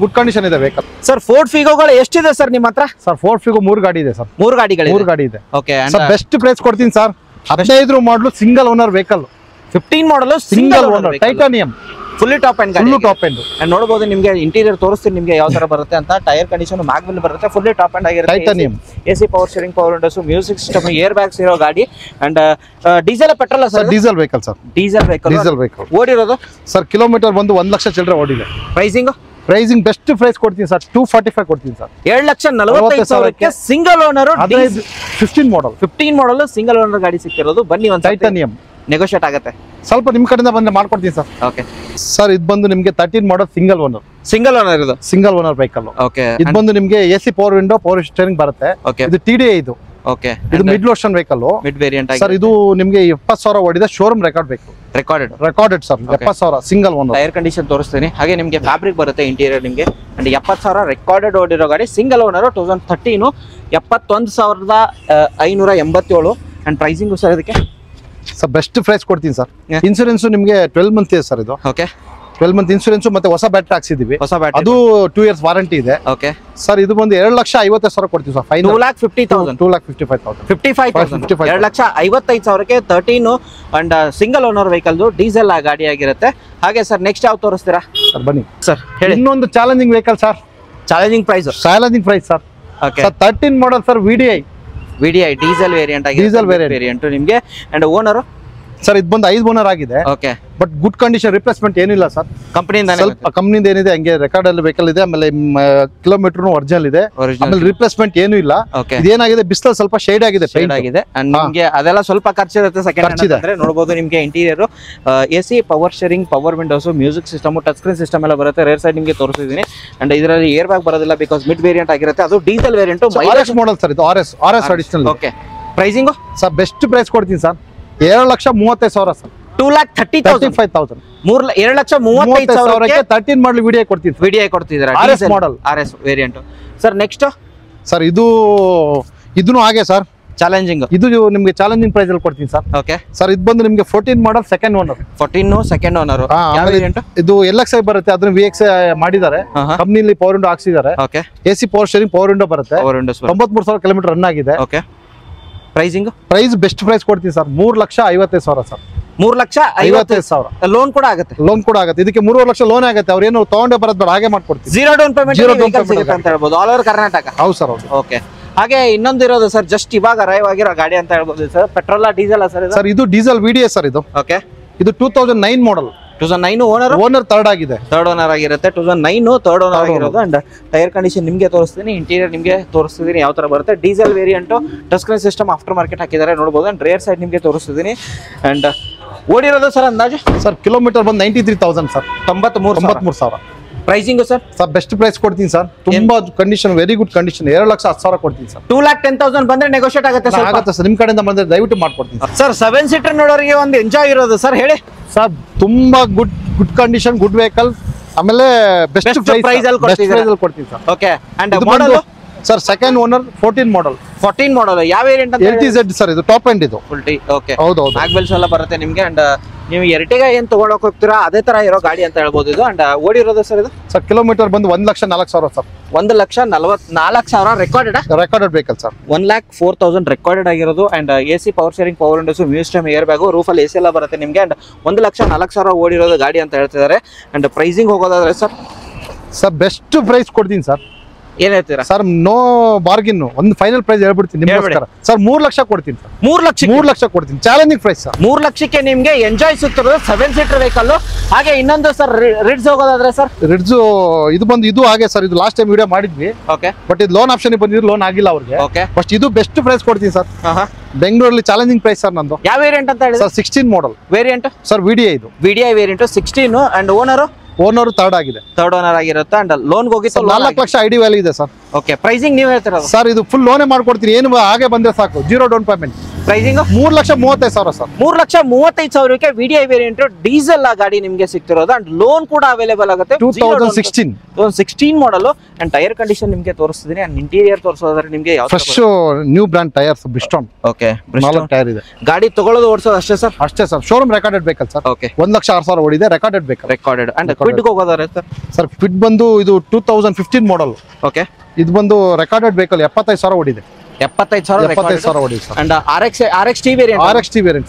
Speaker 2: ಗುಡ್ ಕಂಡೀಷನ್ ಇದೆ ವೆಹಿಕಲ್
Speaker 1: ಸರ್. ಫೋರ್ಡ್ ಫಿಗೋಗಳು ಎಷ್ಟಿದೆ ಸರ್ ನಿಮ್ಮ ಹತ್ರ?
Speaker 2: ಸರ್ ಫೋರ್ಡ್ ಫಿಗೋ 3 ಗಾಡಿ ಇದೆ ಸರ್.
Speaker 1: 3
Speaker 2: ಗಾಡಿ ಇದೆ.
Speaker 1: ಓಕೆ,
Speaker 2: ಸರ್ ಬೆಸ್ಟ್ ಪ್ರೈಸ್ ಕೊಡ್ತೀನಿ sir. 15 model single owner vehicle.
Speaker 1: 15 model
Speaker 2: single owner titanium.
Speaker 1: Fully top end ನೋಡಬಹುದು. ನಿಮಗೆ ಇಂಟೀರಿಯರ್ ತೋರಿಸ್ತೀನಿ ನಿಮಗೆ ಯಾವ ತರ ಬರುತ್ತೆ ಅಂತ. ಟೈರ್ ಕಂಡೀಷನ್ ಮ್ಯಾಗ್ವಿಲ್ ಬರುತ್ತೆ. ಫುಲ್ಲಿ ಟಾಪ್ ಎಂಡ್ ಆಗಿರುತ್ತೆ.
Speaker 2: ಟೈಟಾನಿಯಂ.
Speaker 1: AC power steering, power windows, music system, air bags ಇರೋ ಗಾಡಿ. And diesel petrol sir?
Speaker 2: Diesel vehicle sir.
Speaker 1: Diesel vehicle. ಓಡಿರೋದು
Speaker 2: ಸರ್ ಕಿಲೋಮೀಟರ್ ಬಂದು 1,00,000 ಚಿಲ್ಲರೆ ಓಡಿದೆ. ಪ್ರೈಸಿಂಗ್ ಬೆಸ್ಟ್ ಪ್ರೈಸ್ ಕೊಡ್ತೀನಿ ಸರ್. 245 ಕೊಡ್ತೀನಿ ಸರ್.
Speaker 1: 7,45,000ಕ್ಕೆ single owner.
Speaker 2: 15
Speaker 1: model single owner ಗಾಡಿ ಸಿಕ್ಕಿರೋದು. ಬನ್ನಿ ಒಂದು
Speaker 2: ಟೈಟಾನಿಯಂ.
Speaker 1: ನೆಗೋಷಿಯೇಟ್ ಆಗುತ್ತೆ
Speaker 2: ಸ್ವಲ್ಪ ನಿಮ್ ಕಡೆಯಿಂದ ಬಂದ್ರೆ ಮಾಡ್ಕೊಡ್ತೀನಿ ಸರ್.
Speaker 1: Okay
Speaker 2: sir. ಇದು ಬಂದು ನಿಮಗೆ 13 ಮಾಡಲ್ single owner. Single owner vehicle.
Speaker 1: Okay,
Speaker 2: ಇದು ಬಂದು ನಿಮಗೆ AC power window, power steering ಬರುತ್ತೆ.
Speaker 1: ಓಕೆ,
Speaker 2: ಇದು TDI. ಇದು
Speaker 1: ಓಕೆ,
Speaker 2: ಇದು mid version vehicle,
Speaker 1: mid variant
Speaker 2: sir. ಇದು ನಿಮ್ಗೆ 70,000 ಓಡಿದೆ, ಶೋರೂಮ್ ರೆಕಾರ್ಡ್ ಬೇಕು, recorded sir. 70,000 single owner.
Speaker 1: Tyre condition ತೋರಿಸ್ತೀನಿ. ಹಾಗೆ ನಿಮಗೆ ಫ್ಯಾಬ್ರಿಕ್ ಬರುತ್ತೆ ಇಂಟೀರಿಯರ್ ನಿಮಗೆ. ಅಂಡ್ 70,000 ರೆಕಾರ್ಡೆಡ್ ಓಡಿರೋ ಗಾಡಿ, single owner, 2013, 71,587. And pricing sir ಇದಕ್ಕೆ
Speaker 2: ಸರ್ ಬೆಸ್ಟ್ ಪ್ರೈಸ್ ಕೊಡ್ತೀನಿ ಸರ್. ಇನ್ಸೂರೆನ್ಸ್ ನಿಮಗೆ 12 ಮಂತ್ ಇದೆ ಸರ್. ಇದು
Speaker 1: ಓಕೆ,
Speaker 2: 12 ಮಂತ್ ಇನ್ಸೂರೆನ್ಸ್ ಮತ್ತೆ ಹೊಸ ಬ್ಯಾಟ್ರಿ ಹಾಕ್ಸಿದೀವಿ,
Speaker 1: ಹೊಸ ಬ್ಯಾಟ್ರಿ,
Speaker 2: ಅದು 2 years ವಾರಂಟಿ ಇದೆ.
Speaker 1: ಓಕೆ
Speaker 2: ಸರ್, ಇದು ಬಂದು 2,50,000 ಕೊಡ್ತೀವಿ sir.
Speaker 1: 2,50,000,
Speaker 2: 2,55,000,
Speaker 1: 55,000, 2,55,000 13 and single owner vehicle, diesel ಗಾಡಿ ಆಗಿರುತ್ತೆ. ಹಾಗೆ ಸರ್ ನೆಕ್ಸ್ಟ್ ಯಾವ ತೋರಿಸ್ತೀರಾ
Speaker 2: ಸರ್? ಬನ್ನಿ
Speaker 1: ಸರ್, ಹೇಳಿ.
Speaker 2: ಇನ್ನೊಂದು challenging vehicle sir.
Speaker 1: Challenging price
Speaker 2: sir.
Speaker 1: Okay,
Speaker 2: 13 model sir. VDI
Speaker 1: diesel variant ಆಗಿದೆ,
Speaker 2: ಡೀಸೆಲ್
Speaker 1: ವೇರಿಯಂಟ್ ನಿಮಗೆ. ಅಂಡ್ ಓನರ್
Speaker 2: ಸರ್, ಇದು ಬಂದು 5 ಓನರ್ ಆಗಿದೆ.
Speaker 1: Okay,
Speaker 2: but good condition, replacement ಏನಿಲ್ಲ ಸರ್.
Speaker 1: ಕಂಪನಿಯಿಂದ
Speaker 2: ಸ್ವಲ್ಪ ಕಂಪ್ನಿಯಿಂದ ಏನಿದೆ ಹಂಗೆ ರೆಕಾರ್ಡ್ ಅಲ್ಲಿ ವೆಹಿಕಲ್ ಇದೆ. ಆಮೇಲೆ ಕಿಲೋಮೀಟರ್ ಒರಿಜಿನಲ್ ಇದೆ. ಆಮೇಲೆ ರಿಪ್ಲೇಸ್ಮೆಂಟ್ ಏನು ಇಲ್ಲ. ಇದೇನಾಗಿದೆ, ಬಿಸಿಲು ಸ್ವಲ್ಪ ಶೇಡ್ ಆಗಿದೆ, ಪೇಂಟ್ ಆಗಿದೆ.
Speaker 1: ನಿಮಗೆ ಅದೆಲ್ಲ ಸ್ವಲ್ಪ ಖರ್ಚಿರುತ್ತೆ. ಸೆಕೆಂಡ್ ಅಂದ್ರೆ ನೋಡಬಹುದು ನಿಮಗೆ interior AC, power steering, power windows, music system, touch screen system ಎಲ್ಲ ಬರುತ್ತೆ. ರೇರ್ ಸೈಡ್ ನಿಮಗೆ ತೋರಿಸಿದೀನಿ. ಅಂಡ್ ಇದರಲ್ಲಿ ಏರ್ ಬ್ಯಾಗ್ ಬರೋದಿಲ್ಲ, ಬಿಕಾಸ್ ಮಿಡ್ ವೇರಿಯಂಟ್ ಆಗಿರುತ್ತೆ. ಅದು diesel variant,
Speaker 2: RS model sir. ಇದು RS additional.
Speaker 1: Okay, pricing
Speaker 2: sir best price ಕೊಡ್ತೀನಿ ಸರ್. 7,35,000 ಸರ್.
Speaker 1: 2,35,000, 2,35,000
Speaker 2: 13 ಮಾಡಲ್ VDI ಕೊಡ್ತೀನಿ.
Speaker 1: VDI ಕೊಡ್ತಿದ್ದೀರಾ?
Speaker 2: RS model,
Speaker 1: RS variant. Sir next
Speaker 2: sir, ಇದನ್ನು ಹಾಗೆ ಸರ್.
Speaker 1: ಚಾಲೆಂಜಿಂಗ್,
Speaker 2: ಇದು ನಿಮಗೆ ಚಾಲೆಂಜಿಂಗ್ ಪ್ರೈಸ್ ಅಲ್ಲಿ ಕೊಡ್ತೀನಿ ಸರ್.
Speaker 1: ಓಕೆ
Speaker 2: ಸರ್, ಇದು ಬಂದು ನಿಮಗೆ 14 model, second owner.
Speaker 1: 14 second owner.
Speaker 2: ಇದು LXi ಬರುತ್ತೆ, ಅದನ್ನ VXi ಮಾಡಿದ್ದಾರೆ. ಕಂಪ್ನಿಲಿ ಪವರ್ ವಿಂಡೋ ಹಾಕ್ಸಿದ್ದಾರೆ.
Speaker 1: Okay,
Speaker 2: AC power steering, power window ಬರುತ್ತೆ. 93,000 ಕಿಲೋಮೀಟರ್ ರನ್ ಆಗಿದೆ.
Speaker 1: ಓಕೆ, ಪ್ರೈಸಿಂಗ್
Speaker 2: ಬೆಸ್ಟ್ ಪ್ರೈಸ್ ಕೊಡ್ತೀನಿ ಸರ್. 3,55,000 ಸರ್.
Speaker 1: 3,55,000 ಲೋನ್ ಕೂಡ ಆಗುತ್ತೆ.
Speaker 2: ಇದಕ್ಕೆ 3.5 ಲಕ್ಷ ಲೋನ್ ಆಗುತ್ತೆ. ಅವ್ರೇನು ತಗೊಂಡೇ ಬರೋದು ಬೇಡ, ಹಾಗೆ ಮಾಡ್ಕೊಡ್ತೀವಿ.
Speaker 1: ಜೀರೋ ಡೌನ್ ಪೇಮೆಂಟ್ ಸಿಗುತ್ತೆ ಅಂತ ಹೇಳ್ಬೋದು, ಆಲ್ ಓವರ್ ಕರ್ನಾಟಕ.
Speaker 2: ಹೌದು ಸರ್, ಹೌದು.
Speaker 1: ಓಕೆ, ಹಾಗೆ ಇನ್ನೊಂದು ಇರೋದು ಸರ್, ಜಸ್ಟ್ ಇವಾಗ ಅರೈವ್ ಆಗಿರೋ ಗಾಡಿ ಅಂತ ಹೇಳ್ಬೋದು ಸರ್. Petrol diesel sir?
Speaker 2: ಇದು ಡೀಸೆಲ್ VDI ಸರ್. ಇದು
Speaker 1: ಓಕೆ,
Speaker 2: ಇದು 2009 ಮಾಡಲ್.
Speaker 1: 2009 ಓನರ್
Speaker 2: ಥರ್ಡ್ ಆಗಿದೆ.
Speaker 1: ಥರ್ಡ್ ಓನರ್ ಆಗಿರುತ್ತೆ. 2009 ಥರ್ಡ್ ಓನರ್ ಆಗಿರೋದು. ಅಂಡ್ ಟೈರ್ ಕಂಡೀಷನ್ ನಿಮಗೆ ತೋರಿಸ್ತೀನಿ, ಇಂಟೀರಿಯರ್ ನಿಮಗೆ ತೋರಿಸ್ತಿದ್ದೀನಿ ಯಾವ ತರ ಬರುತ್ತೆ. Diesel variant, touch screen system, after market ಹಾಕಿದ್ದಾರೆ ನೋಡಬಹುದು. ಅಂಡ್ ರೇರ್ ಸೈಡ್ ನಿಮಗೆ ತೋರಿಸ್ತಿದ್ದೀನಿ. ಅಂಡ್ ಓಡಿರೋದು ಸರ್ ಅಂದಾಜು
Speaker 2: ಸರ್ ಕಿಲೋಮೀಟರ್ ಬಂದು 93,000 sir.
Speaker 1: 93,000. Pricing sir?
Speaker 2: Sir best price ಕೊಡ್ತೀನಿ ಸರ್. ತುಂಬಾ ಕಂಡೀಷನ್, ವೆರಿ ಗುಡ್ ಕಂಡೀಷನ್. 2,10,000 ಕೊಡ್ತೀನಿ ಸರ್.
Speaker 1: 2,10,000 ಬಂದ್ರೆ ನೆಗೋಷಿಯೇಟ್ ಆಗುತ್ತೆ ಸರ್.
Speaker 2: ಆಗುತ್ತೆ ಸರ್, ನಿಮ್ ಕಡೆಯಿಂದ ಬಂದ್ರೆ ದಯವಿಟ್ಟು ಮಾಡ್ಕೊಡ್ತೀನಿ
Speaker 1: ಸರ್. 7 ಸೀಟರ್ ನೋಡೋರಿಗೆ ಒಂದು ಎಂಜಾಯ್ ಇರೋದು ಸರ್, ಹೇಳಿ
Speaker 2: ಸರ್. ತುಂಬಾ ಗುಡ್ ಕಂಡೀಷನ್, ಗುಡ್ ವೆಹಿಕಲ್. ಆಮೇಲೆ ಬೆಸ್ಟ್ ಪ್ರೈಸ್ ಅಲ್ಲಿ ಕೊಡ್ತೀನಿ sir.
Speaker 1: Okay, and model
Speaker 2: sir second owner, 14 ಮಾಡಲ್.
Speaker 1: 14 ಮಾಡಲ್ ಯಾವ ವೇರಿಯಂಟ್ ಅಂತ?
Speaker 2: LTZ sir. ಇದು ಟಾಪ್ ಎಂಡ್. ಇದು
Speaker 1: ಫುಲ್ ಟಿ. ಓಕೆ,
Speaker 2: ಹೌದು ಹೌದು.
Speaker 1: ಬ್ಯಾಕ್ ಬೆಲ್ಸ್ ಎಲ್ಲ ಬರುತ್ತೆ ನಿಮಗೆ. ಅಂಡ್ ನೀವು ಎರ್ಟಿಗಾ ಏನ್ ತಗೊಳಕ್ ಹೋಗ್ತೀರಾ ಅದೇ ತರ ಇರೋ ಗಾಡಿ ಅಂತ ಹೇಳ್ಬೋದು ಇದು. ಅಂಡ್ ಓಡಿರೋದು ಸರ್ ಇದು?
Speaker 2: ಸರ್ ಕಿಲೋಮೀಟರ್ ಬಂದು 1,04,000 sir.
Speaker 1: 1,44,000 recorded
Speaker 2: vehicle sir.
Speaker 1: 1,04,000 recorded ಆಗಿರೋದು. And AC, power steering, power windows, music, air bag, ರೂಫಲ್ಲಿ AC ಎಲ್ಲ ಬರುತ್ತೆ ನಿಮಗೆ. ಅಂಡ್ 1,04,000 ಓಡಿರೋದು ಗಾಡಿ ಅಂತ ಹೇಳ್ತಿದ್ದಾರೆ. ಅಂಡ್ ಪ್ರೈಸಿಂಗ್ ಹೋಗೋದಾದ್ರೆ ಸರ್
Speaker 2: ಬೆಸ್ಟ್ ಪ್ರೈಸ್ ಕೊಡ್ತೀನಿ ಸರ್.
Speaker 1: ಏನ್ ಹೇಳ್ತೀರಾ
Speaker 2: ಸರ್? ನೋ ಬಾರ್ಗಿನ್, ಒಂದು ಫೈನಲ್ ಪ್ರೈಸ್ ಹೇಳ್ಬಿಡ್ತೀನಿ ನಿಮ್ಗೋಸ್ಕರ ಸರ್. 3 ಲಕ್ಷ ಕೊಡ್ತೀನಿ ಸರ್.
Speaker 1: 3
Speaker 2: ಲಕ್ಷ ಕೊಡ್ತೀನಿ. Challenging price sir.
Speaker 1: 3 ಲಕ್ಷಕ್ಕೆ ನಿಮ್ಗೆ ಎಂಜಾಯ್ ಸಿಗ್ತಿರೋದು 7 ಸೀಟರ್ ವೆಹಿಕಲ್. ಹಾಗೆ ಇನ್ನೊಂದು ಸರ್ ರಿಡ್ಸ್ ಹೋಗೋದಾದ್ರೆ ಸರ್?
Speaker 2: ರಿಡ್ಸ್ ಇದು ಹಾಗೆ ಸರ್. ಇದು ಲಾಸ್ಟ್ ಟೈಮ್ ವಿಡಿಯೋ ಮಾಡಿದ್ವಿ.
Speaker 1: ಓಕೆ,
Speaker 2: ಬಟ್ ಇದು ಲೋನ್ ಆಪ್ಷನ್ ಬಂದಿದ್ರು, ಲೋನ್ ಆಗಿಲ್ಲ ಅವ್ರಿಗೆ.
Speaker 1: ಓಕೆ,
Speaker 2: ಫಸ್ಟ್ ಇದು ಬೆಸ್ಟ್ ಪ್ರೈಸ್ ಕೊಡ್ತೀನಿ ಸರ್. ಬೆಂಗಳೂರಲ್ಲಿ ಚಾಲೆಂಜಿಂಗ್ ಪ್ರೈಸ್ ಸರ್ ನಂದು.
Speaker 1: ಯಾವ ವೇರಿಯಂಟ್ ಅಂತ ಹೇಳಿ
Speaker 2: ಸರ್? 16 ಮಾಡಲ್
Speaker 1: ವೇರಿಯಂಟ್
Speaker 2: ಸರ್. VDI ಇದು
Speaker 1: VDI variant 16. And owner
Speaker 2: third ಆಗಿದೆ.
Speaker 1: ಥರ್ಡ್ ಓನರ್ ಆಗಿರುತ್ತೆ. ಅಂಡ್ ಲೋನ್ ಹೋಗಿ
Speaker 2: 4 ಲಕ್ಷ ID ವ್ಯಾಲ್ಯೂ ಇದೆ ಸರ್.
Speaker 1: ಓಕೆ, ಪ್ರೈಸಿಂಗ್ ನೀವು ಹೇಳ್ತೀರಾ
Speaker 2: ಸರ್? ಇದು ಫುಲ್ ಲೋನೇ ಮಾಡ್ಕೊಡ್ತೀನಿ, ಏನು ಹಾಗೆ ಬಂದ್ರೆ ಸಾಕು. 0 ಡೌನ್ ಪೇಮೆಂಟ್.
Speaker 1: Pricing
Speaker 2: 3,35,000 sir.
Speaker 1: 3,35,000ಕ್ಕೆ VDI ವೇರಿಯಂಟ್ ಡೀಸೆಲ್ ಗಾಡಿ ನಿಮಗೆ ಸಿಗ್ತಿರೋದು. ಅಂಡ್ ಲೋನ್ ಕೂಡ ಅವೈಲೇಬಲ್ ಆಗುತ್ತೆ. 2016 ಮಾಡಲ್. ಅಂಡ್ ಟೈರ್ ಕಂಡೀಷನ್ ನಿಮಗೆ ತೋರಿಸ್ತಿದ್ದೀನಿ. ಅಂಡ್ ಇಂಟೀರಿಯರ್ ತೋರಿಸೋದಾದ್ರೆ ನಿಮಗೆ
Speaker 2: fresh new brand tyres, ಬ್ರಿಸ್ಟೋನ್.
Speaker 1: Okay,
Speaker 2: tyre ಇದೆ.
Speaker 1: ಗಾಡಿ ತಗೊಳ್ಳೋದು ಓಡಿಸೋದು ಅಷ್ಟೇ ಸರ್?
Speaker 2: ಅಷ್ಟೇ sir. Showroom recorded vehicle sir.
Speaker 1: Okay,
Speaker 2: 1,06,000 ಓಡಿದೆ, recorded vehicle.
Speaker 1: Recorded. And Kwid ಹೋಗೋದಾದ್ರೆ ಸರ್?
Speaker 2: ಸರ್ ಕ್ವಿಡ್ ಬಂದು ಇದು 2015 ಮಾಡಲ್.
Speaker 1: ಓಕೆ,
Speaker 2: ಇದು ಬಂದು ರೆಕಾರ್ಡೆಡ್ ವೆಹಿಕಲ್. 75,000 ಓಡಿದೆ.
Speaker 1: 75,000
Speaker 2: ಓಡಿದೆ sir.
Speaker 1: And RXT variant.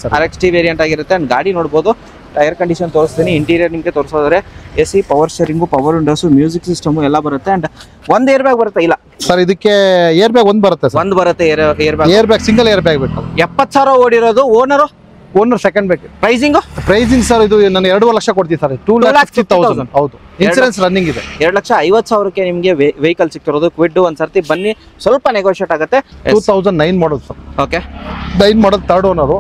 Speaker 2: Sir.
Speaker 1: RXT variant ಆಗಿರುತ್ತೆ. ಅಂಡ್ ಗಾಡಿ ನೋಡಬಹುದು. ಟೈರ್ ಕಂಡೀಷನ್ ತೋರಿಸ್ತೀನಿ. ಇಂಟೀರಿಯರ್ ನಿಮಗೆ ತೋರಿಸೋದ್ರೆ AC, power sharing, power windows, music system ಎಲ್ಲ ಬರುತ್ತೆ. ಅಂಡ್ ಒಂದು ಏರ್ ಬ್ಯಾಗ್ ಬರುತ್ತೆ? ಇಲ್ಲ
Speaker 2: ಸರ್, ಇದಕ್ಕೆ ಏರ್ ಬ್ಯಾಗ್ ಒಂದು ಬರುತ್ತೆ ಸರ್.
Speaker 1: ಒಂದು ಬರುತ್ತೆ air bag.
Speaker 2: Single air bag ಬೇಕು.
Speaker 1: 70,000 ಓಡಿರೋದು.
Speaker 2: ಓನರ್ ಸೆಕೆಂಡ್ ಬೇಕು.
Speaker 1: ಪ್ರೈಸಿಂಗ್
Speaker 2: ಸರ್ ಇದು ನಾನು 2 ಲಕ್ಷ ಕೊಡ್ತೀನಿ ಸರ್. 2,50,000. ಹೌದು, ಇನ್ಸೂರೆನ್ಸ್ ರನ್ನಿಂಗ್ ಇದೆ.
Speaker 1: 2,50,000ಕ್ಕೆ ನಿಮಗೆ ವೆಹಿಕಲ್ ಸಿಗ್ತಿರೋದು. ಕ್ವಿಡ್ ಒಂದ್ಸರ್ತಿ ಬನ್ನಿ, ಸ್ವಲ್ಪ ನೆಗೋಷಿಯೇಟ್ ಆಗುತ್ತೆ.
Speaker 2: 2009 ಮಾಡಲ್ ಸರ್.
Speaker 1: ಓಕೆ,
Speaker 2: 9 ಮಾಡಲ್, ಥರ್ಡ್ ಓನರು.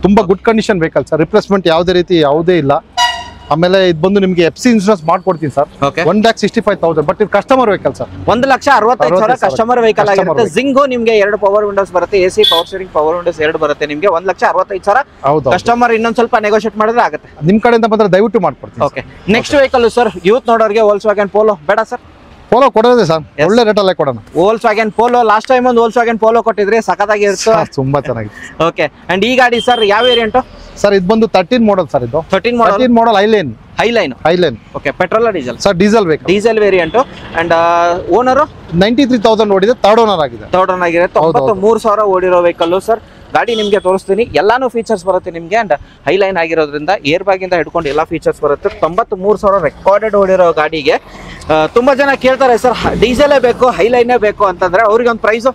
Speaker 2: ತುಂಬಾ good condition vehicle sir. Replacement ಯಾವುದೇ ಇಲ್ಲ. ಆಮೇಲೆ ಇದು ಬಂದು ನಿಮಗೆ FC ಇನ್ಶೂರೆನ್ಸ್ ಮಾಡ್ಕೊಡ್ತೀನಿ ಸರ್. 1,65,000 ಬಟ್ ಇದು customer vehicle sir.
Speaker 1: 1,65,000 customer vehicle ಆಗಿರುತ್ತೆ. ಜಿಂಗೋ ನಿಮ್ಗೆ 2 ಪವರ್ ವಿಂಡೋಸ್ ಬರುತ್ತೆ, AC power steering power Windows 2 ಬರುತ್ತೆ ನಿಮ್ಗೆ. 1,65,000 ಕಸ್ಟಮರ್ ಇನ್ನೊಂದ್ ಸ್ವಲ್ಪ ನೆಗೋಷಿಯೇಟ್ ಮಾಡಿದ್ರೆ ಆಗುತ್ತೆ.
Speaker 2: ನಿಮ್ ಕಡೆಯಿಂದ ಬಂದ್ರೆ ದಯವಿಟ್ಟು ಮಾಡ್ಕೊಡ್ತೀನಿ.
Speaker 1: Okay, next vehicle sir youth ನೋಡೋರಿಗೆ Volkswagen Polo ಬೇಡ ಸರ್?
Speaker 2: ಪೋಲೋ ಕೊಡೋದೇ ಸರ್, ಒಳ್ಳೆ ರೇಟ್ ಅಲ್ಲೇ ಕೊಡೋಣ.
Speaker 1: Volkswagen Polo ಲಾಸ್ಟ್ ಟೈಮ್ ಒಂದು Volkswagen Polo ಕೊಟ್ಟಿದ್ರೆ ಸಖತ್ತಾಗಿ ಇರುತ್ತೆ,
Speaker 2: ತುಂಬಾ ಚೆನ್ನಾಗಿದೆ.
Speaker 1: ಓಕೆ, ಅಂಡ್ ಈ ಗಾಡಿ ಸರ್ ಯಾವ ವೇರಿಯಂಟ್
Speaker 2: ಸರ್? ಇದು ಬಂದು 13 ಮಾಡಲ್ ಸರ್. ಇದು 13 model highline. Okay,
Speaker 1: petrol diesel
Speaker 2: sir? Diesel ಬೇಕು,
Speaker 1: ಡೀಸೆಲ್ ವೇರಿಯಂಟ್. ಅಂಡ್ ಓನರ್
Speaker 2: 93,000 ಓಡಿದೆ, ಥರ್ಡ್ ಓನರ್ ಆಗಿದೆ.
Speaker 1: 93,000 ಓಡಿರೋ ವೆಹಿಕಲ್ ಸರ್. ಗಾಡಿ ನಿಮ್ಗೆ ತೋರಿಸ್ತೀನಿ, ಎಲ್ಲಾನು ಫೀಚರ್ಸ್ ಬರುತ್ತೆ ನಿಮ್ಗೆ. ಅಂಡ್ ಹೈಲೈನ್ ಆಗಿರೋದ್ರಿಂದ ಏರ್ ಬ್ಯಾಗ್ ಇಂದ ಹಿಡ್ಕೊಂಡು ಎಲ್ಲಾ ಫೀಚರ್ಸ್ ಬರುತ್ತೆ. 93,000 ರೆಕಾರ್ಡೆಡ್ ಓಡಿರೋ ಗಾಡಿಗೆ ತುಂಬಾ ಜನ ಕೇಳ್ತಾರೆ ಸರ್ ಡೀಸೆಲೇ ಬೇಕು ಹೈಲೈನೇ ಬೇಕು ಅಂತಂದ್ರೆ, ಅವ್ರಿಗೆ ಒಂದು ಪ್ರೈಸ್